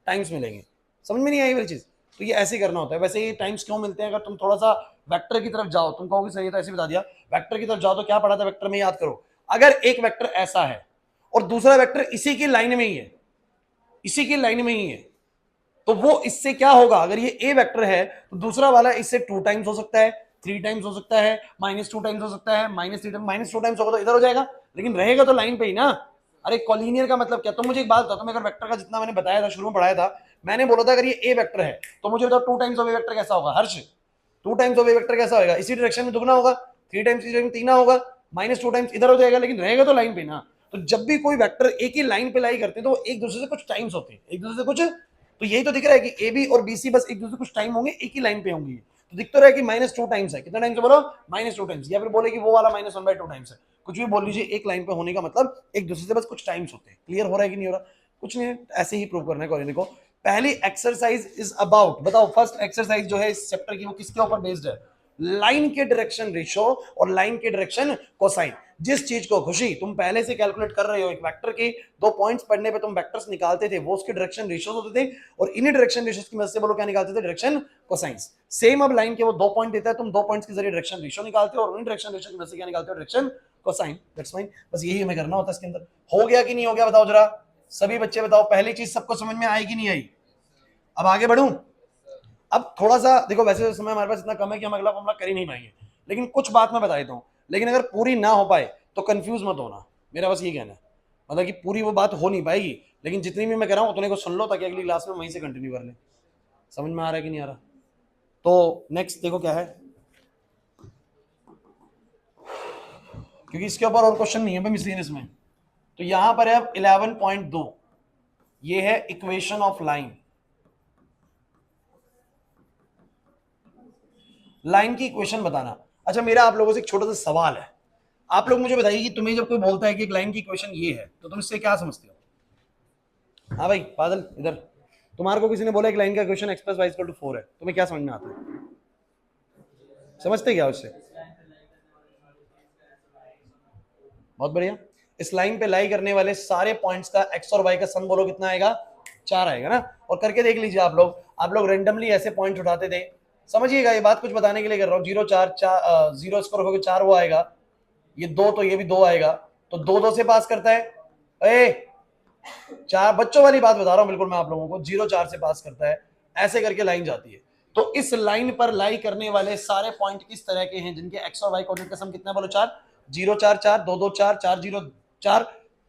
Speaker 1: टाइम्स मिलेंगे। समझ में नहीं आई वाली चीज? तो ये ऐसे करना होता है। वैसे ये टाइम्स क्यों मिलते हैं? अगर तुम थोड़ा सा वेक्टर की तरफ जाओ, तुम कहोगे सही है तो ऐसे बता दिया, वेक्टर की तरफ जाओ तो क्या पढ़ा था वेक्टर में, याद करो। अगर एक वेक्टर ऐसा है और दूसरा वेक्टर इसी की लाइन में ही है, इसी की लाइन में ही है, तो वो इससे क्या होगा? अगर ये ए वेक्टर है तो दूसरा वाला इससे 2 टाइम्स हो सकता है, 3 टाइम्स हो सकता है, -2 टाइम्स हो सकता है, -2 टाइम्स होगा तो इधर हो जाएगा, लेकिन रहेगा तो लाइन पे ही ना। अरे कॉलिनियर का मतलब क्या? तो मुझे एक बात बताओ, तो मैं अगर वेक्टर का जितना मैंने बताया था शुरू में पढ़ाया था, मैंने बोला था अगर ये ए वेक्टर है तो मुझे बताओ 2 टाइम्स ऑफ ए वेक्टर कैसा होगा हर्ष? 2 टाइम्स ऑफ ए वेक्टर कैसा होगा? इसी डायरेक्शन में दुगना होगा, 3 टाइम्स इस डायरेक्शन में तीना होगा, -2 टाइम्स इधर हो जाएगा, लेकिन रहेगा तो लाइन पे ना। तो जब भी कोई वेक्टर एक ही लाइन पे लाई करते हैं तो वो एक दूसरे से कुछ टाइम्स होते हैं, एक दूसरे से कुछ, तो यही तो दिख रहा है कि ए बी और बी सी बस एक दूसरे कुछ टाइम होंगे, एक ही लाइन पे होंगे, तो दिख तो रहा है कि -2 टाइम्स है। कितना टाइम्स है बोलो? -2 टाइम्स, या फिर बोले कि वो वाला -1/2 टाइम्स है, कुछ भी बोल लीजिए, एक लाइन पे होने का मतलब एक दूसरे से बस कुछ टाइम्स होते हैं। क्लियर हो रहा है कि नहीं हो रहा? कुछ नहीं है, ऐसे ही प्रूव करना है कॉलिनियर को। पहली एक्सरसाइज इज अबाउट, बताओ फर्स्ट एक्सरसाइज जो है इस चैप्टर की वो किसके ऊपर बेस्ड है? लाइन के डायरेक्शन रेशो और लाइन के डायरेक्शन कोसाइन। जिस चीज को खुशी तुम पहले से कैलकुलेट कर रहे हो, एक वेक्टर के 2 पॉइंट्स पढ़ने पे तुम वेक्टर्स निकालते थे, वो उसके डायरेक्शन रेशियोज होते थे, और इन्हीं डायरेक्शन रेशियोज की मदद से बोलो क्या निकालते थे? Direction cosines. सेम अब लाइन के वो 2 पॉइंट देता है, तुम 2 पॉइंट्स के जरिए डायरेक्शन रेशियो निकालते हो, और उन्हीं डायरेक्शन रेशियो की मदद से क्या निकालते हो? Direction cosine. दैट्स फाइन, बस यही हमें करना होता है इसके अंदर। हो गया कि नहीं हो गया बताओ जरा, सभी बच्चे बताओ, पहली चीज सबको समझ में आई कि नहीं आई? अब आगे बढ़ूं? अब थोड़ा सा देखो, वैसे तो समय हमारे पास इतना कम है कि हम अगला मामला कर ही नहीं पाएंगे, लेकिन कुछ बात मैं बता देता हूँ, लेकिन अगर पूरी ना हो पाए तो कंफ्यूज मत होना, मेरा बस ये कहना है। मतलब कि पूरी वो बात हो नहीं पाएगी, लेकिन जितनी भी मैं कह रहा हूँ उतने को सुन लो, ताकि अगली क्लास में वहीं से कंटिन्यू कर ले। समझ में आ रहा है कि नहीं आ रहा? तो नेक्स्ट देखो क्या है, क्योंकि इसके ऊपर और क्वेश्चन नहीं है मिसलिनियस में। तो यहां पर है 11.2, ये है इक्वेशन ऑफ लाइन। लाइन की इक्वेशन बताना। अच्छा मेरा आप लोगों से एक छोटा सा सवाल है, आप लोग मुझे बताइए कि तुम्हें जब कोई बोलता है कि एक लाइन की इक्वेशन ये है, तो तुम इससे क्या समझते हो? हाँ भाई बादल इधर, तुम्हारे को किसी ने बोला एक लाइन का इक्वेशन x + y = 4 है, तुम्हें क्या समझ में आता है? समझते क्या उससे? बहुत बढ़िया। इस लाइन पे लाई करने वाले सारे पॉइंट्स का एक्स और वाई का सम बोलो कितना आएगा, 4 आएगा ना। और करके देख लीजिए आप लोग रेंडमली ऐसे पॉइंट उठाते थे, समझिएगा ये बात कुछ बताने के लिए कर रहा हूँ। 0 4 0 स्कोर होकर 4 वो आएगा, ये 2 तो ये भी 2 आएगा, तो 2 2 से पास करता है। ए 4 बच्चों वाली बात बता रहा हूं बिल्कुल मैं आप लोगों को, 0 4 से पास करता है, ऐसे करके लाइन जाती है। तो इस लाइन पर लाई करने वाले सारे पॉइंट किस तरह के हैं जिनके एक्स और वाई कोऑर्डिनेट का सम कितना बोलो 4, 0 4 4 2 2 4 4 0 4,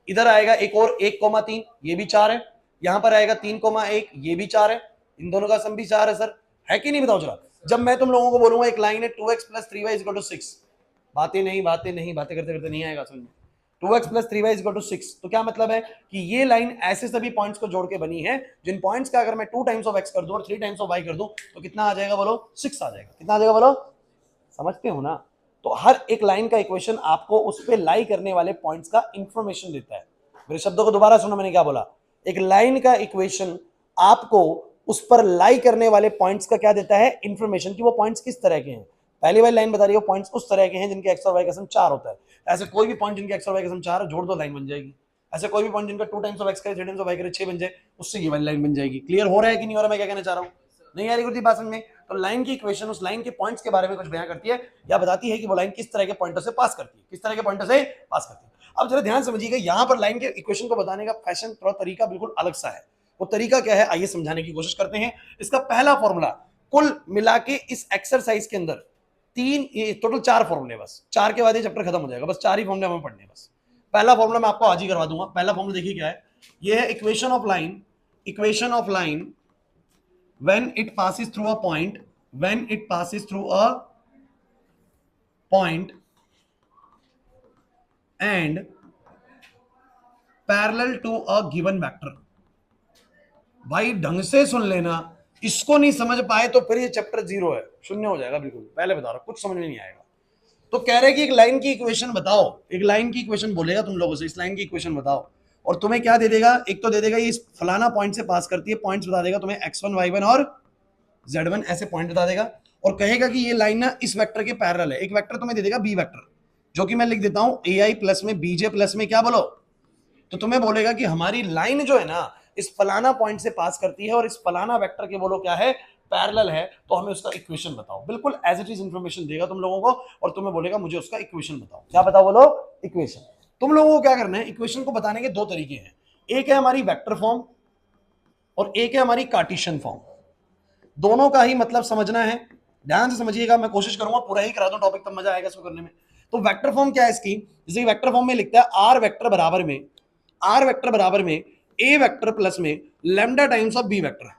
Speaker 1: इधर आएगा एक और 1,3 ये भी 4 है, यहां पर आएगा 3,1 ये भी 4 है, इन दोनों का सम भी 4 है सर, है कि नहीं बताओ जरा। जब मैं तुम लोगों को बोलूंगा एक लाइन है 2x + 3y = 6, बातें करते करते नहीं आएगा समझ में। 2x + 3y = 6, तो क्या मतलब है कि ये लाइन ऐसे सभी पॉइंट्स को जोड़ के बनी है जिन पॉइंट्स का अगर मैं 2 टाइम्स ऑफ x कर दूं और 3 टाइम्स ऑफ y कर दूं तो कितना आ जाएगा बोलो, 6 आ जाएगा। कितना आ जाएगा बोलो, समझते हो ना। तो हर एक लाइन का इक्वेशन आपको उस पे लाई करने वाले पॉइंट्स का इंफॉर्मेशन देता है। मेरे शब्दों को दोबारा सुनो, मैंने क्या बोला। एक लाइन का इक्वेशन आपको उस पर लाई करने वाले पॉइंट्स का क्या देता है, इंफॉर्मेशन, कि वो पॉइंट्स किस तरह के हैं। पहली वाली लाइन बता रही है पॉइंट्स उस तरह के हैं जिनके एक्स और वाई का सम 4 होता है। ऐसे कोई भी पॉइंट जिनके एक्स और वाई का सम 4 है जोड़ दो लाइन बन जाएगी। ऐसे कोई भी पॉइंट जिनका 2 टाइम्स ऑफ एक्स करे 3 टाइम्स ऑफ वाई करे 6 बन जाए, उससे ये वाली लाइन बन जाएगी। क्लियर हो रहा है कि नहीं हो रहा, मैं क्या कहना चाह रहा हूं, नहीं आ रही कुछ बात समझ में। तो लाइन की इक्वेशन उस लाइन के पॉइंट्स के बारे में कुछ बयान करती है या बताती है कि वो लाइन किस तरह के पॉइंटर से पास करती है, किस तरह के पॉइंटर से पास करती है। अब जरा ध्यान समझिएगा, यहां पर लाइन के इक्वेशन को बताने का फैशन थोड़ा तरीका बिल्कुल अलग सा है। वो तरीका क्या है आइए समझाने की कोशिश करते हैं। इसका पहला फॉर्मूला कुल मिला के इस एक्सरसाइज के अंदर टोटल 4 फॉर्मूले, बस 4 के बाद ये चैप्टर खत्म हो जाएगा, बस 4 ही फॉर्मूले हमें पढ़ने हैं बस। पहला फॉर्मूला मैं आपको आज ही करवा दूंगा। पहला फॉर्मूला देखिए क्या है, ये है equation of line, equation of line when it passes through a point, when it passes through a point and parallel to a given vector। भाई ढंग से सुन लेना, इसको नहीं समझ पाए तो फिर ये चैप्टर 0 है, शून्य हो जाएगा बिल्कुल। पहले बता रहा हूं कुछ समझ में नहीं आएगा। तो कह रहे कि एक लाइन की इक्वेशन बताओ, एक लाइन की इक्वेशन बोलेगा तुम लोगों से, इस लाइन की इक्वेशन बताओ, और तुम्हें क्या दे देगा, एक तो दे देगा ये फलाना पॉइंट से पास करती है, पॉइंट्स बता देगा तुम्हें x1 y1 और z1 ऐसे पॉइंट बता देगा, और कहेगा कि ये लाइन ना इस वेक्टर के पैरेलल है। एक वेक्टर तुम्हें दे देगा b वेक्टर, जो कि मैं लिख देता हूं ai प्लस में bj प्लस में क्या बोलो, तो तुम्हें बोलेगा कि हमारी लाइन जो है ना इस फलाना पॉइंट से पास करती है और इस फलाना वेक्टर के बोलो क्या है, पैरेलल है, तो हमें उसका इक्वेशन बताओ। बिल्कुल एज इट इज इंफॉर्मेशन देगा तुम लोगों को और तुम्हें बोलेगा मुझे उसका इक्वेशन बताओ। क्या बताओ बोलो, इक्वेशन। तुम लोगों को क्या करना है, इक्वेशन को बताने के 2 तरीके हैं, एक है हमारी वेक्टर फॉर्म और एक है हमारी कार्टेशियन फॉर्म। दोनों का ही मतलब समझना है, ध्यान से समझिएगा, मैं कोशिश करूंगा पूरा ही करा दूं टॉपिक, तब मजा आएगा इसको करने में। तो वेक्टर फॉर्म क्या है इसकी, जैसे वेक्टर फॉर्म में लिखता है आर वेक्टर बराबर में ए वेक्टर प्लस में lambda times of B vector.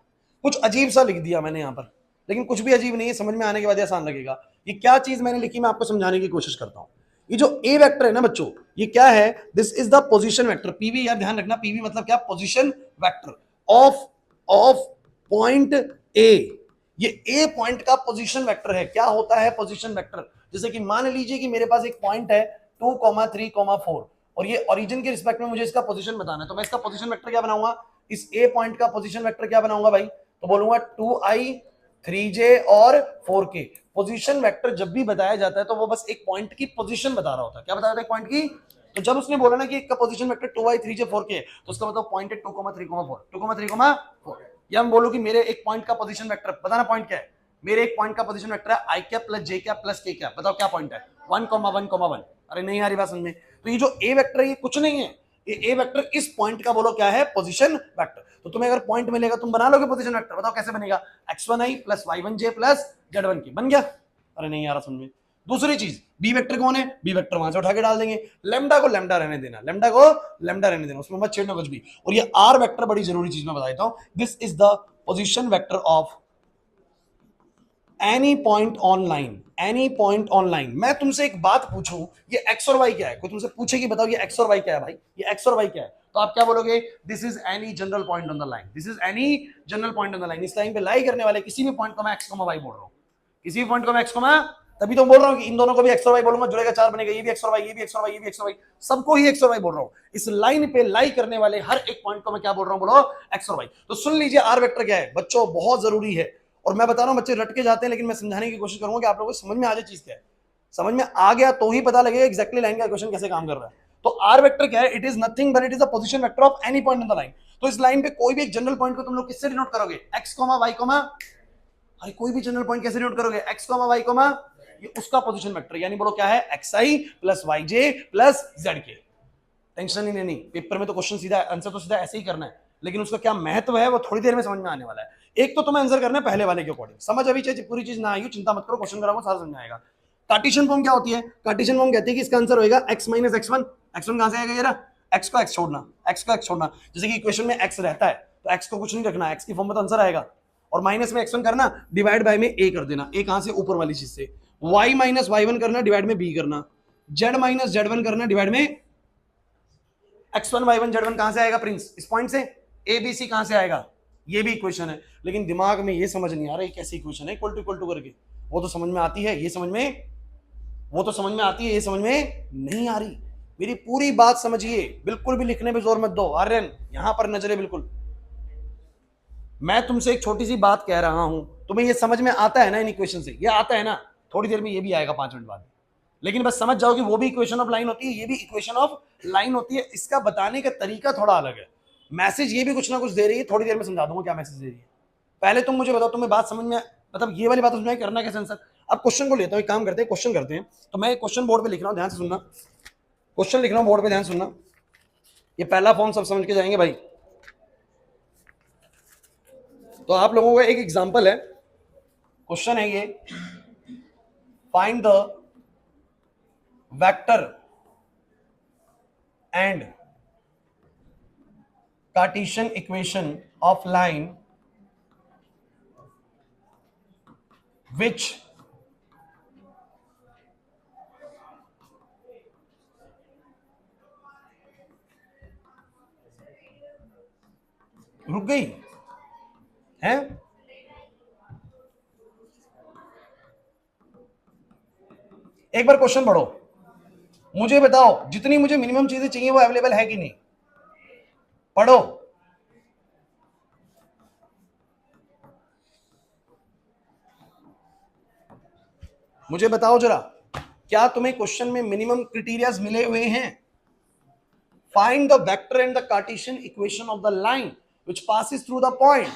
Speaker 1: कुछ अजीब सा लिख दिया मैंने यहां पर, लेकिन कुछ भी अजीब नहीं है, समझ में आने के बाद आसान लगेगा। ये क्या चीज मैंने लिखी मैं आपको समझाने की कोशिश करता हूं। ये जो ए वेक्टर है ना बच्चों, ये क्या है, this is the position vector, PV, यार ध्यान रखना, पीवी मतलब क्या, position vector of point A. ये ए पॉइंट का पोजीशन वेक्टर है। क्या होता है पोजीशन वेक्टर, जैसे कि मान लीजिए कि मेरे पास एक पॉइंट है 2, 3, 4 और ये ओरिजिन के रिस्पेक्ट में मुझे इसका पोजीशन बताना है, तो मैं इसका पोजीशन वेक्टर क्या बनाऊंगा, इस ए पॉइंट का पोजीशन वेक्टर क्या बनाऊंगा भाई, तो बोलूंगा 2i 3j और 4k। पोजीशन वेक्टर जब भी बताया जाता है तो वो बस एक पॉइंट की पोजीशन बता रहा होता है। क्या बता रहा था, एक पॉइंट की। तो जब उसने बोला ना कि एक का position vector 2i 3j 4k, तो उसका मतलब पॉइंट है 2, 3, 4, 2, 3, 4। या हम बोलो कि मेरे एक पॉइंट का पोजीशन वेक्टर बताना, पॉइंट क्या है, मेरे एक पॉइंट का पोजीशन वेक्टर है i cap plus j cap plus k cap, बताओ क्या पॉइंट है, 1, 1, 1। अरे नहीं आ रही बात समझ में। तो ये जो ए वेक्टर है ये कुछ नहीं है, ये ए वेक्टर इस पॉइंट का बोलो क्या है, पोजीशन वेक्टर। तो तुम्हें अगर पॉइंट मिलेगा तुम बना लोगे पोजीशन वेक्टर, बताओ कैसे बनेगा, x1i plus y1j plus z1k, बन गया। अरे नहीं आ रहा समझ में। दूसरी चीज बी वेक्टर कौन है, बी वेक्टर वहां से उठा के डाल देंगे, लैम्डा को लैम्डा रहने देना, लैम्डा को लैम्डा रहने देना, उसमें मत छेड़ना कुछ भी। और ये आर वेक्टर बड़ी जरूरी चीज मैं बता देता हूं, this is the position vector of any point on line, any point on line. मैं तुमसे एक बात पूछूं, ये एक्स और वाई क्या है, कोई तुमसे पूछे कि बताओ ये एक्स और वाई क्या है भाई, ये एक्स और वाई क्या है, तो आप क्या बोलोगे, this is any general point on the line, this is any general point on the line. इस लाइन पे लाई करने वाले किसी भी पॉइंट को मैं एक्स कॉमा वाई बोल रहा हूं, किसी भी पॉइंट को मैं एक्स कॉमा, तभी तो बोल रहा हूं कि इन दोनों को भी एक्स और वाई बोलूंगा, जुड़ेगा 4 बनेगा, ये भी एक्स और वाई, ये भी एक्स और वाई, ये भी एक्स और वाई, सबको ही एक्स और वाई बोल रहा हूं। इस लाइन पे लाई करने वाले हर एक पॉइंट को मैं क्या बोल रहा हूं, बोलो एक्स और वाई। तो सुन लीजिए आर वेक्टर क्या है बच्चों, बहुत जरूरी है। और मैं बता रहा हूं बच्चे रट के जाते हैं, लेकिन मैं समझाने की कोशिश करूंगा कि आप लोगों को समझ में आ जाए चीज क्या है। समझ में आ गया तो ही पता लगेगा एग्जैक्टली लाइन का इक्वेशन कैसे काम कर रहा है। तो आर वेक्टर क्या है, it is nothing but it is the position vector of any point in the line. तो इस लाइन पे कोई भी एक जनरल पॉइंट को तुम लोग किससे डिनोट करोगे, एक्स कॉमा वाई कॉमा, अरे कोई भी जनरल पॉइंट कैसे डिनोट करोगे, एक्स कॉमा वाई कॉमा, ये उसका पोजीशन वेक्टर, यानी बोलो क्या है, एक्स आई प्लस वाई जे प्लस जेड के। टेंशन ही नहीं, पेपर में तो क्वेश्चन सीधा आंसर तो सीधा ऐसे ही करना है, लेकिन उसका क्या महत्व है वो थोड़ी देर में समझ में आने वाला है। एक तो तुम्हें आंसर करना है पहले वाले के अकॉर्डिंग, समझ अभी चाहिए पूरी चीज ना आई, चिंता मत करो, क्वेश्चन कराऊंगा सारा समझ में आएगा। कार्टेशियन फॉर्म क्या होती है, कार्टेशियन फॉर्म कहती है कि इसका आंसर होगा x माइनस x1, x1 कहां से आएगा, ये रहा, x को x छोड़ना, x को x छोड़ना, जैसे कि इक्वेशन में x रहता है तो x को कुछ नहीं रखना, x की फॉर्म में तो आंसर आएगा, और माइनस में x1 करना, डिवाइड बाय में a कर देना, a कहां से, ऊपर वाली चीज से, y माइनस y1 करना, डिवाइड में b करना, z माइनस z1 करना, डिवाइड में x1 y1 z1 कहां से आएगा प्रिंस, इस पॉइंट से, a b c कहां से आएगा, ये भी इक्वेशन है, लेकिन दिमाग में ये समझ नहीं आ रहा है कैसी इक्वेशन है, इक्वल टू करके, वो तो समझ में आती है, ये समझ में, वो तो समझ में आती है, ये समझ में नहीं आ रही। मेरी पूरी बात समझिए, बिल्कुल भी लिखने पे जोर मत दो, आर्यन यहां पर नजरे बिल्कुल, मैं तुमसे एक छोटी सी बात कह रहा हूं, तुम्हें ये समझ में आता है ना इन इक्वेशन से, ये आता है ना, थोड़ी देर में ये भी आएगा 5 मिनट बाद, लेकिन बस समझ जाओ कि वो भी इक्वेशन ऑफ लाइन होती है, ये भी इक्वेशन ऑफ लाइन होती है, इसका बताने का तरीका थोड़ा अलग है, मैसेज ये भी कुछ ना कुछ दे रही है, थोड़ी देर में समझा दूंगा क्या मैसेज दे रही है। पहले तुम मुझे बताओ, तुम्हें बात समझ में, मतलब ये वाली बात समझ में करना कैसे आंसर। अब क्वेश्चन को लेता हूं, एक काम करते हैं, क्वेश्चन करते हैं, तो मैं क्वेश्चन बोर्ड पे लिख रहा हूं, ध्यान से सुनना, क्वेश्चन लिख रहा हूं बोर्ड पे, ध्यान सुनना, ये पहला फॉर्म सब समझ के जाएंगे भाई। तो आप लोगों का एक एग्जांपल है, क्वेश्चन है ये, find the vector and Cartesian equation of line which रुक गई है, एक बार क्वेश्चन पढ़ो, मुझे बताओ जितनी मुझे मिनिमम चीजें चाहिए वो अवेलेबल है कि नहीं, पढ़ो, मुझे बताओ जरा, क्या तुम्हें क्वेश्चन में मिनिमम क्राइटेरियाज मिले हुए हैं। Find the vector and the Cartesian equation of the line which passes through the point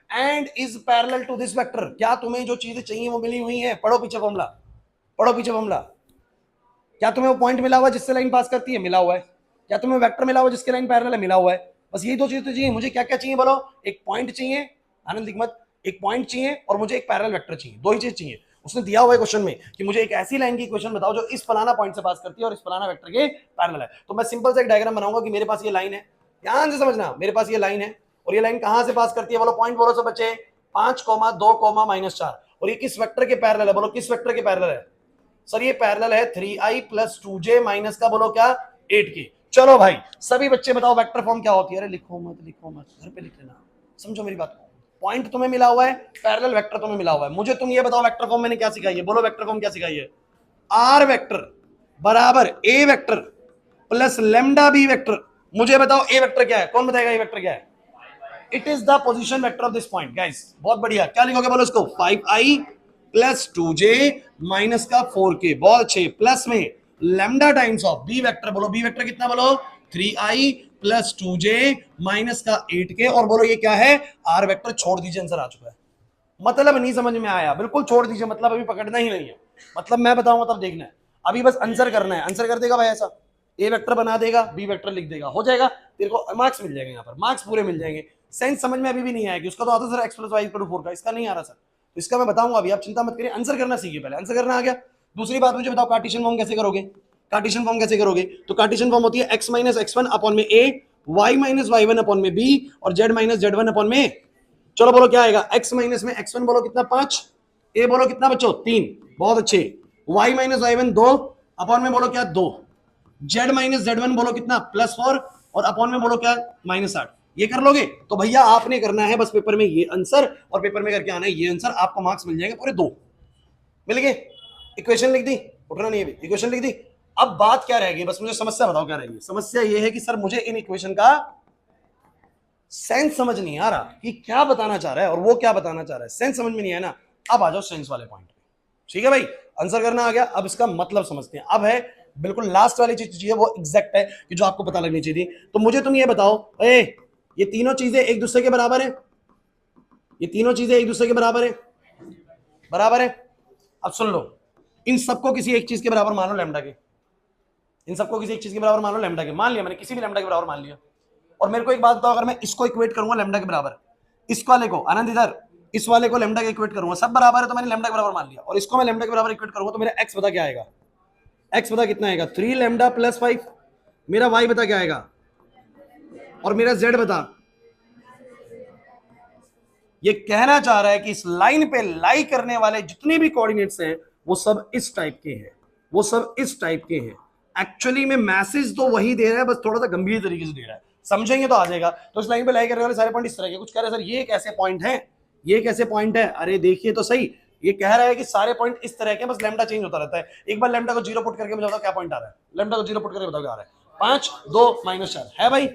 Speaker 1: and is parallel to this vector, क्या तुम्हें जो चीजें चाहिए वो मिली हुई हैं, पढ़ो पीछे फॉर्मूला, पढ़ो पीछे फॉर्मूला, क्या तुम्हें वो पॉइंट मिला हुआ जिससे लाइन पास करती है, मिला हुआ है, क्या तुम्हें वेक्टर मिला हुआ जिसके लाइन पैरेलल है, मिला हुआ है, बस यही दो चीजें तो चाहिए, मुझे क्या क्या चाहिए बोलो, एक पॉइंट चाहिए, आनंद दिग्मत, एक पॉइंट चाहिए और मुझे एक पैरेलल वेक्टर चाहिए, दो ही चीज चाहिए। उसने दिया हुआ है क्वेश्चन में कि मुझे एक ऐसी लाइन की इक्वेशन बताओ जो इस फलाना पॉइंट से पास करती है और इस फलाना वेक्टर के पैरेलल है। तो मैं सिंपल सा एक डायग्राम बनाऊंगा कि मेरे पास ये लाइन है, ध्यान से समझना, मेरे पास ये लाइन है और ये लाइन कहां से पास करती है, बोलो पॉइंट बोलो सब बच्चे, 5,2,-4, और ये किस वेक्टर के पैरेलल है, बोलो किस वेक्टर के पैरेलल है, सर ये पैरेलल है 3i + 2j माइनस का बोलो क्या 8 की। चलो भाई सभी बच्चे बताओ वेक्टर फॉर्म क्या होती है, अरे लिखो मत घर पे लिख लेना, समझो मेरी बात को, पॉइंट तुम्हें मिला हुआ है, पैरेलल वेक्टर तुम्हें मिला हुआ है, मुझे तुम ये बताओ वेक्टर फॉर्म मैंने क्या सिखाई है, बोलो वेक्टर फॉर्म क्या सिखाई है, आर वेक्टर बराबर A vector plus lambda B vector. मुझे बताओ ए वेक्टर क्या है, कौन बताएगा ए वेक्टर क्या है, it is the position vector of this point guys, बहुत बढ़िया, क्या लिखोगे बोलो इसको, 5i + 2j माइनस का 4k, बहुत अच्छे, प्लस में lambda times of B vector, बोलो बी वेक्टर कितना, बोलो 3i + 2j माइनस का 8k, और बोलो ये क्या है, आर वेक्टर, छोड़ दीजिए आंसर आ चुका है। मतलब नहीं समझ में आया, बिल्कुल छोड़ दीजिए, मतलब अभी पकड़ना ही नहीं है, मतलब मैं बताऊंगा तब देखना है, अभी बस आंसर करना है, आंसर कर देगा भाई ऐसा, ए वेक्टर बना देगा, बी वेक्टर लिख देगा, हो जाएगा, तेरे को मार्क्स मिल जाएंगे, यहाँ पर मार्क्स पूरे मिल जाएंगे। सेंस समझ में अभी भी नहीं आएगी, उसका तो आता सर x + y = 4 का, इसका नहीं आ रहा सर, तो इसका मैं बताऊंगा अभी, आप चिंता मत करिए, आंसर करना सीखिए पहले, आंसर करना आ गया। दूसरी बात मुझे बताओ कार्टेशियन फॉर्म कैसे करोगे, कार्टेशियन फॉर्म कैसे करोगे, तो कार्टेशियन फॉर्म होती है x - x1 अपॉन में a, y - y1 अपॉन में b और z - z1 अपॉन में, चलो बोलो क्या आएगा, x माइनस में x1 बोलो कितना 5, a बोलो कितना बच्चों 3, बहुत अच्छे, y - y1 2 अपॉन में बोलो क्या 2, z - z1 बोलो कितना +4 और अपॉन में बोलो क्या -8, ये कर लोगे तो भैया आपने करना है बस पेपर में ये आंसर, और पेपर में करके आना है ये आंसर, आपको मार्क्स मिल जाएंगे पूरे 2, मिल गए। इक्वेशन लिख दी, उठना नहीं है, इक्वेशन लिख दी। अब बात क्या रहेगी, बस मुझे समस्या बताओ क्या रहेगी, समस्या ये है कि सर मुझे इन इक्वेशन का सेंस समझ नहीं आ रहा कि क्या बताना चाह रहा है और वो क्या बताना चाह रहा है, सेंस समझ में नहीं आया ना, अब आ जाओ सेंस वाले पॉइंट पे, ठीक है भाई, आंसर करना आ गया, अब इसका मतलब समझते हैं। अब है बिल्कुल लास्ट वाली चीज चाहिए वो एग्जैक्ट है कि जो आपको पता लगनी चाहिए। तो मुझे तुम ये बताओ, ये तीनों चीजें एक दूसरे के बराबर है, ये तीनों चीजें एक दूसरे के बराबर है, बराबर है। अब सुन लो, इन सबको किसी एक चीज के बराबर मान लो, लैम्डा के, इन सबको किसी एक चीज के बराबर मान लो, लैम्डा के मान लिया मैंने, किसी भी लैम्डा के बराबर मान लिया। और मेरे को एक बात बताओ, अगर मैं इसको इक्वेट करूंगा लैम्डा के बराबर, इस वाले को आनंद इधर, इस वाले को लैम्डा के इक्वेट करूंगा, सब बराबर है तो मैंने लैम्डा के बराबर मान लिया, और इसको मैं लैम्डा के बराबर इक्वेट करूंगा तो मेरा एक्स बता क्या आएगा, एक्स बता कितना आएगा 3 लैम्डा प्लस 5, मेरा वाई बता क्या आएगा, और मेरा जेड बता। ये कहना चाह रहा है कि इस लाइन पे लाई करने वाले जितने भी कोऑर्डिनेट्स हैं वो सब इस टाइप के हैं, वो सब इस टाइप के हैं। एक्चुअली में मैसेज तो वही दे रहा है, बस थोड़ा सा गंभीर तरीके से दे रहा है, समझेंगे तो आ जाएगा। तो इस लाइन पे लाई करने वाले सारे पॉइंट इस तरह के, कुछ कह रहे हैं सर ये कैसे पॉइंट है, ये कैसे पॉइंट है, अरे देखिए तो सही, ये कह रहा है कि सारे पॉइंट इस तरह के, बस लैम्डा चेंज होता रहता है। एक बार लैम्डा को 0 पुट करके मुझे बताओ क्या पॉइंट आ रहा है, लैम्डा को 0 पुट करके बताओ क्या आ रहा है, 5 2 -4 है भाई।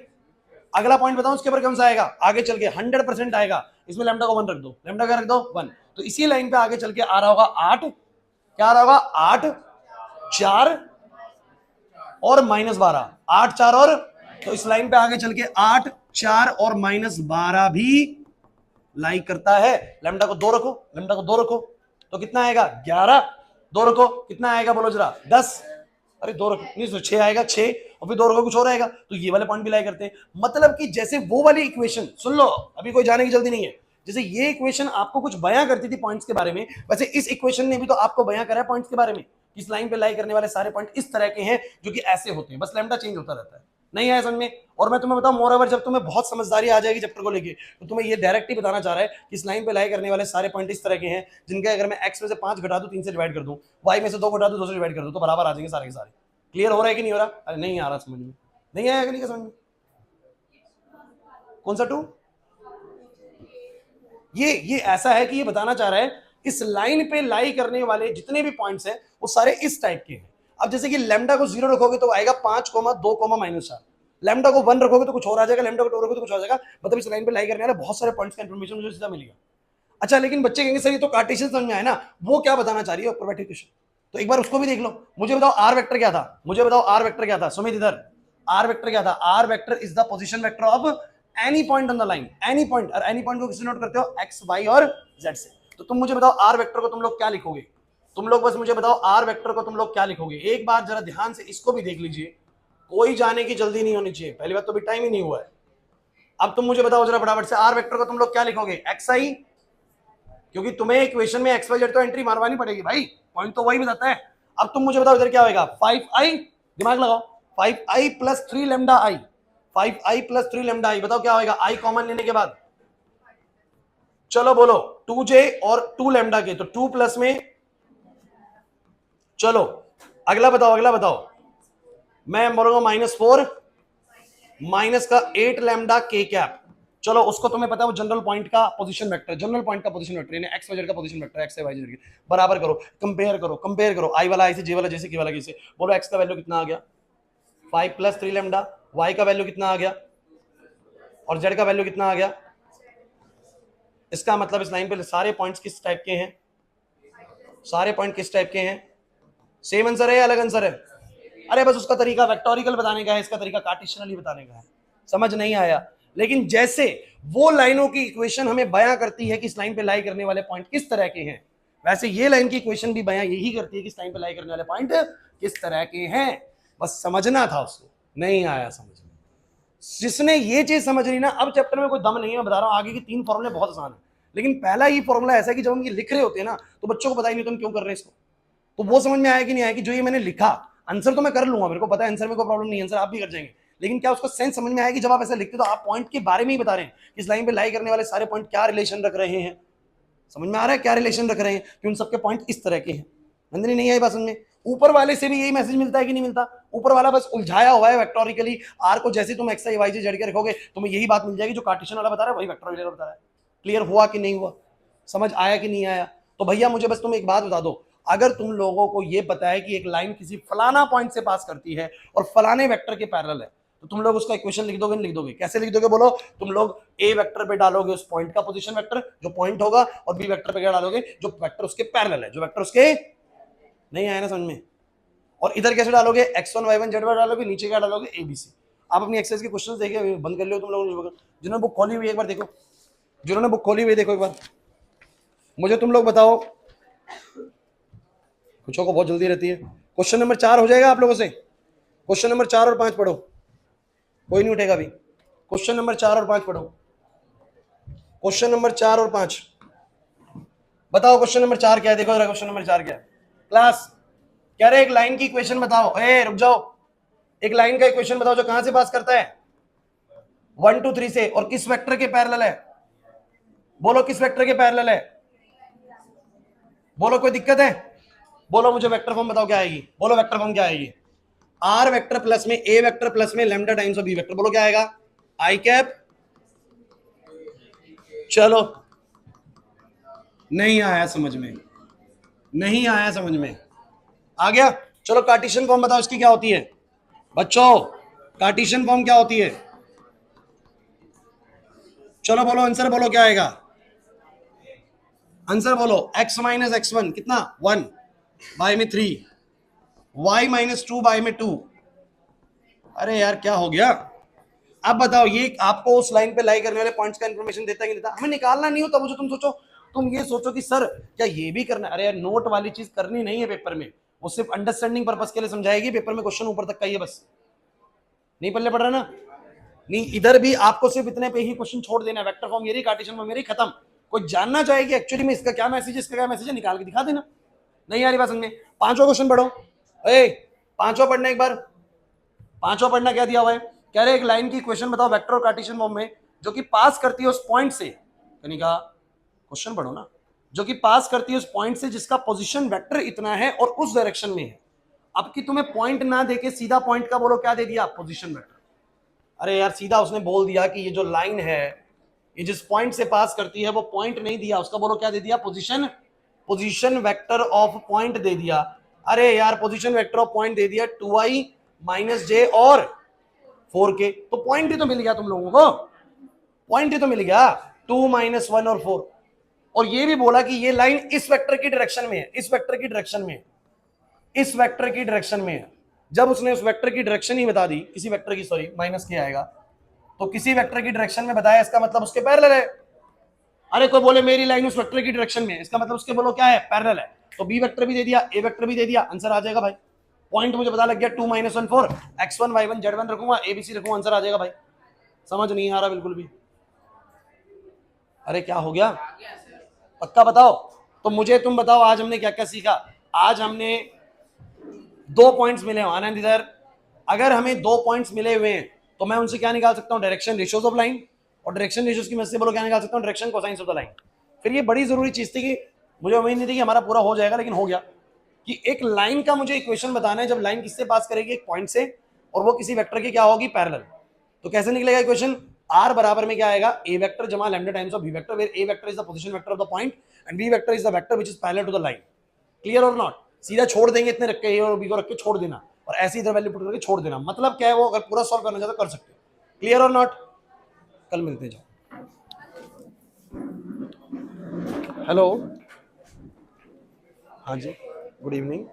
Speaker 1: अगला पॉइंट बताऊं उसके ऊपर कौन सा आएगा, आगे चल के 100% आएगा, इसमें लैम्डा को 1 रख दो, लैम्डा का रख दो 1, तो इसी लाइन पे आगे चल के आ रहा होगा 8, क्या आ रहा होगा 8 4 और -12, 8 4 और, तो इस लाइन पे आगे चल के 8 4 और -12 भी लाइक करता है। लैम्डा को 2 रखो, लैम्डा को 2 रखो तो कितना आएगा 11, 2 रखो कितना आएगा बोलो जरा 10, अरे 2 रखो नहीं तो 6 आएगा 6, और फिर 2 रखो कुछ और आएगा, तो ये वाले पॉइंट भी लाई करते हैं। मतलब कि जैसे वो वाली इक्वेशन, सुन लो अभी कोई जाने की जल्दी नहीं है, जैसे ये इक्वेशन आपको कुछ बयां करती थी पॉइंट्स के बारे में, वैसे इस इक्वेशन ने भी तो आपको बयां करा है पॉइंट्स के बारे में। इस लाइन पे लाई करने वाले सारे पॉइंट इस तरह के हैं जो कि ऐसे होते हैं, बस लैम्डा चेंज होता रहता है। नहीं आया समझ में? और मैं तुम्हें बताऊं मोर ओवर, जब तुम्हें बहुत समझदारी आ जाएगी चैप्टर को लेके, तो तुम्हें ये डायरेक्ट ही बताना चाह रहा है कि इस लाइन पे लाई करने वाले सारे पॉइंट इस तरह के हैं जिनके अगर मैं एक्स में से 5 घटा दूं, 3 से डिवाइड कर दूं, वाई में से 2 घटा दूं, 2 से डिवाइड कर दूं, तो बराबर आ जाएंगे सारे के सारे। क्लियर हो रहा है कि नहीं हो रहा? अरे नहीं आ रहा समझ में, नहीं आया कि नहीं समझ में? कौन सा 2? ये ऐसा है कि ये बताना चाह रहा है इस लाइन पे लाई करने वाले जितने भी पॉइंट्स हैं वो सारे इस टाइप के हैं। अब जैसे कि लैम्डा को 0 रखोगे तो आएगा 5 2 -4, लैम्डा को 1 रखोगे तो कुछ और आ जाएगा, लैम्डा को 2 रखोगे तो कुछ और आ जाएगा। मतलब इस लाइन पे लाई करने वाले बहुत सारे पॉइंट्स का इंफॉर्मेशन मुझे सीधा मिलेगा। अच्छा लेकिन बच्चे कहेंगे सर ये तो कार्टेशियन समझ में आया ना, वो क्या बताना चाह रही है ऊपर बैठे क्वेश्चन, तो एक बार उसको भी देख लो। मुझे बताओ आर वेक्टर क्या था, मुझे बताओ आर वेक्टर क्या था, सुमित इधर, आर वेक्टर क्या था? R vector is the position vector of any point on the line, any point, और एनी पॉइंट को किससे नोट करते हो, एक्स वाई और जेड से। तो तुम मुझे बताओ आर वेक्टर को तुम लोग क्या लिखोगे, तुम लोग बस मुझे बताओ आर वेक्टर को तुम लोग क्या लिखोगे। एक बार जरा ध्यान से इसको भी देख लीजिए, कोई जाने की जल्दी नहीं होनी चाहिए, पहली बात तो भी टाइम ही नहीं हुआ है। अब तुम मुझे बताओ जरा फटाफट से आर वेक्टर को तुम लोग क्या लिखोगे, एक्स आई, क्योंकि तुम्हें इक्वेशन में एक्स वाई जेड तो एंट्री मारवानी पड़ेगी भाई, पॉइंट तो वही बताता है। अब तुम मुझे बताओ इधर क्या होगा, 5i, दिमाग लगाओ, 5i प्लस 3 लैम्डा आई, 5i प्लस 3 लैम्डा आई, बताओ क्या होगा i कॉमन लेने के बाद, चलो बोलो 2j और 2 लैम्डा के, तो 2 प्लस में, चलो अगला बताओ, अगला बताओ, मैं बोलूंगा -4 माइनस का 8 लैम्डा के कैप, चलो उसको तुम्हें पता है वो जनरल पॉइंट का पोजीशन वेक्टर, जनरल पॉइंट का पोजीशन वेक्टर यानी एक्स वाई जेड का position vector, x y z बराबर करो, कंपेयर करो, कंपेयर करो, आई वाला आई से, जे वाला जे से, के वाला के से, बोलो एक्स का वैल्यू कितना आ गया 5 प्लस 3 लैम्डा, वाई का वैल्यू कितना आ गया और जेड का वैल्यू कितना आ गया। इसका मतलब इस लाइन पे सारे पॉइंट्स किस टाइप के हैं, सारे पॉइंट किस टाइप के हैं, सेम आंसर है या अलग आंसर है? अरे बस उसका तरीका वेक्टोरिकल बताने का है, इसका तरीका कार्टेशियनली बताने का है, समझ नहीं आया? लेकिन जैसे वो लाइनों की इक्वेशन हमें बयां करती है कि इस लाइन पे लाई करने वाले पॉइंट किस तरह के हैं, वैसे ये लाइन की इक्वेशन भी बयां यही करती है कि इस लाइन पे लाई करने वाले पॉइंट किस तरह के हैं। बस समझना था उसको, नहीं आया समझ में? जिसने ये चीज समझ ली ना, अब चैप्टर में कोई दम नहीं है, बता रहा हूं आगे की 3 फॉर्मूले बहुत आसान है, लेकिन पहला ही फॉर्मूला ऐसा है कि जब हम ये लिख रहे होते हैं ना तो बच्चों को पता ही नहीं तुम क्यों कर रहे हैं इसको, तो वो समझ में आया कि नहीं आया कि जो ये मैंने लिखा, आंसर तो मैं कर लूंगा, मेरे को पता है आंसर में कोई प्रॉब्लम नहीं है, आंसर आप भी कर जाएंगे, लेकिन क्या उसका सेंस समझ में आया कि जब आप ऐसा लिखते तो आप पॉइंट के बारे में ही बता रहे हैं कि इस लाइन पे लाई करने वाले सारे पॉइंट क्या रिलेशन रख रहे हैं, समझ में आ रहा है क्या रिलेशन रख रहे हैं कि उन सबके पॉइंट इस तरह के हैं। नंदनी नहीं आई बात समझ में? ऊपर वाले से भी यही मैसेज मिलता है कि नहीं मिलता? ऊपर वाला बस उलझाया हुआ है वेक्टोरिकली, आर को जैसे तुम एक्स आई वाई जे जेड के रखोगे तुम्हें यही बात मिल जाएगी जो कार्टेशियन वाला बता रहा है वही वेक्टोरिकल बता रहा है। क्लियर हुआ कि नहीं हुआ, समझ आया कि नहीं आया? तो भैया मुझे बस तुम एक बात बता दो, अगर तुम लोगों को यह पता है कि एक लाइन किसी फलाना पॉइंट से पास करती है और फलाने वेक्टर के पैरेलल है, तो तुम लोग उसका इक्वेशन लिख दोगे, नहीं लिख दोगे? कैसे लिख दोगे बोलो? तुम लोग ए वेक्टर पे डालोगे उस पॉइंट का पोजीशन वेक्टर जो पॉइंट होगा, और बी वेक्टर पे क्या डालोगे जो वेक्टर उसके पैरेलल है, जो वेक्टर उसके, नहीं आया ना समझ में? और इधर कैसे डालोगे, x1 y1 z1 डालोगे, नीचे क्या डालोगे, ABC। आप अपनी एक्सरसाइज के क्वेश्चंस देखे बंद कर लियो तुम लोगों ने, जिन्होंने बुक खोली हुई है एक बार देखो, जिन्होंने बुक खोली हुई है देखो एक बार, मुझे तुम लोग बताओ, कुछों को बहुत जल्दी रहती है। क्वेश्चन नंबर 4 हो जाएगा आप लोगों से, क्वेश्चन नंबर 4 और 5 पढ़ो, कोई नहीं उठेगा अभी। क्वेश्चन नंबर 4 और 5 पढ़ो, क्वेश्चन नंबर 4 और 5 बताओ। क्वेश्चन नंबर 4 क्या है, देखो जरा क्वेश्चन नंबर 4 क्या है। क्लास कह रहे एक लाइन की इक्वेशन बताओ, ए रुक जाओ, एक लाइन का इक्वेशन बताओ जो कहां से पास करता है, 1 2 3 से, और किस वेक्टर के पैरेलल है, बोलो किस वेक्टर के पैरेलल है, बोलो कोई दिक्कत है, बोलो मुझे वेक्टर फॉर्म बताओ क्या आएगी, बोलो वेक्टर फॉर्म क्या आएगी, आर वेक्टर प्लस में ए वेक्टर प्लस में lambda times of B vector, बोलो क्या आएगा, आई कैप। चलो नहीं आया समझ में, नहीं आया समझ में, आ गया। चलो कार्टेशियन फॉर्म बताओ इसकी क्या होती है बच्चों, कार्टेशियन फॉर्म क्या होती है, चलो बोलो आंसर, बोलो क्या आएगा आंसर, बोलो x माइनस x1 कितना 1 बाय में 3, y माइनस 2 बाय में 2। अरे यार क्या हो गया, अब बताओ ये आपको उस लाइन पे लाई करने वाले पॉइंट्स का इंफॉर्मेशन देता है कि नहीं देता, हमें निकालना नहीं होता, मुझे तुम सोचो, तुम ये सोचो कि सर क्या ये भी करना है, अरे यार नोट वाली चीज करनी नहीं है पेपर में, वो सिर्फ अंडरस्टैंडिंग पर्पस के लिए समझाएगी, पेपर में क्वेश्चन ऊपर तक का ही है बस, नहीं पल्ले पड़ रहा ना, नहीं इधर भी आपको सिर्फ इतने पे ही क्वेश्चन छोड़ देना, वेक्टर फॉर्म मेरी, कार्टेशियन फॉर्म मेरी, खत्म। कोई जानना चाहे कि एक्चुअली में इसका क्या मैसेज है, इसका क्या मैसेज है, निकाल के दिखा देना, नहीं आ रही बात समझ में। पांचवा क्वेश्चन पढ़ो, ए पांचवा पढ़ना एक बार, पांचवा पढ़ना क्या दिया हुआ है, कह रहे एक लाइन की इक्वेशन बताओ वेक्टर और कार्टेशियन फॉर्म में जो कि पास करती है उस पॉइंट से, यानी कहा क्वेश्चन पढ़ो ना, जो कि पास करती है उस पॉइंट से जिसका पोजीशन वेक्टर इतना है और उस डायरेक्शन में है। अब कि तुम्हें पॉइंट ना देके सीधा पॉइंट का बोलो क्या दे दिया, पोजीशन वेक्टर। अरे यार सीधा उसने बोल दिया कि ये जो लाइन है ये जिस पॉइंट से पास करती है वो पॉइंट नहीं दिया, उसका बोलो क्या दे दिया, position, position vector of point दे दिया। अरे यार पोजीशन वेक्टर ऑफ पॉइंट दे दिया 2i माइनस जे और 4k, तो पॉइंट ही तो मिल गया तुम लोगों को, पॉइंट ही तो मिल गया 2 माइनस 1 और 4। और ये भी बोला कि ये लाइन इस वेक्टर की डायरेक्शन में है, इस वेक्टर की डायरेक्शन में, इस वेक्टर की डायरेक्शन में है। जब उसने उस वेक्टर की डायरेक्शन ही बता दी, किसी वेक्टर की, सॉरी माइनस के आएगा, तो किसी वेक्टर की डायरेक्शन में बताया, इसका मतलब उसके पैरेलल है। अरे कोई बोले मेरी लाइन उस वेक्टर की डायरेक्शन में, इसका मतलब उसके बोलो क्या है, पैरेलल है। तो बी वेक्टर भी दे दिया, ए वेक्टर भी दे दिया, आंसर आ जाएगा भाई। पॉइंट मुझे पता लग गया 2 माइनस 1 4, x1 y1 z1 रखूंगा, एबीसी रखूंगा, आंसर आ जाएगा भाई। समझ नहीं आ रहा बिल्कुल भी, अरे क्या हो गया, पक्का बताओ। तो मुझे तुम बताओ आज हमने क्या क्या सीखा। आज हमने 2 पॉइंट्स मिले, आनंद इधर, अगर हमें 2 पॉइंट्स मिले हुए हैं तो मैं उनसे क्या निकाल सकता हूं, डायरेक्शन रेशियोज ऑफ लाइन, और डायरेक्शन रेशियोज की मदद से बोलो क्या निकाल सकता हूं, direction cosines of the line. फिर ये बड़ी जरूरी चीज थी कि मुझे उम्मीद नहीं थी कि हमारा पूरा हो जाएगा, लेकिन हो गया, कि एक लाइन का मुझे इक्वेशन बताना है जब लाइन किससे पास करेगी, एक पॉइंट से, और वो किसी वेक्टर की क्या होगी, पैरेलल। तो कैसे निकलेगा इक्वेशन, आर बराबर में क्या आएगा, ए वेक्टर जमा lambda times of B vector, where A vector is the position vector of the point and B vector is the vector which is parallel to the line. Clear और not, सीधा छोड़ देंगे, इतने रख के ए और B को रख के छोड़ देना, और ऐसे इधर वैल्यू पुट करके छोड़ देना, मतलब क्या है, वो अगर पूरा सॉल्व करना चाहते तो कर सकते हो। क्लियर और नॉट, कल मिलते हैं, जाओ। हेलो, हाँ जी, गुड इवनिंग।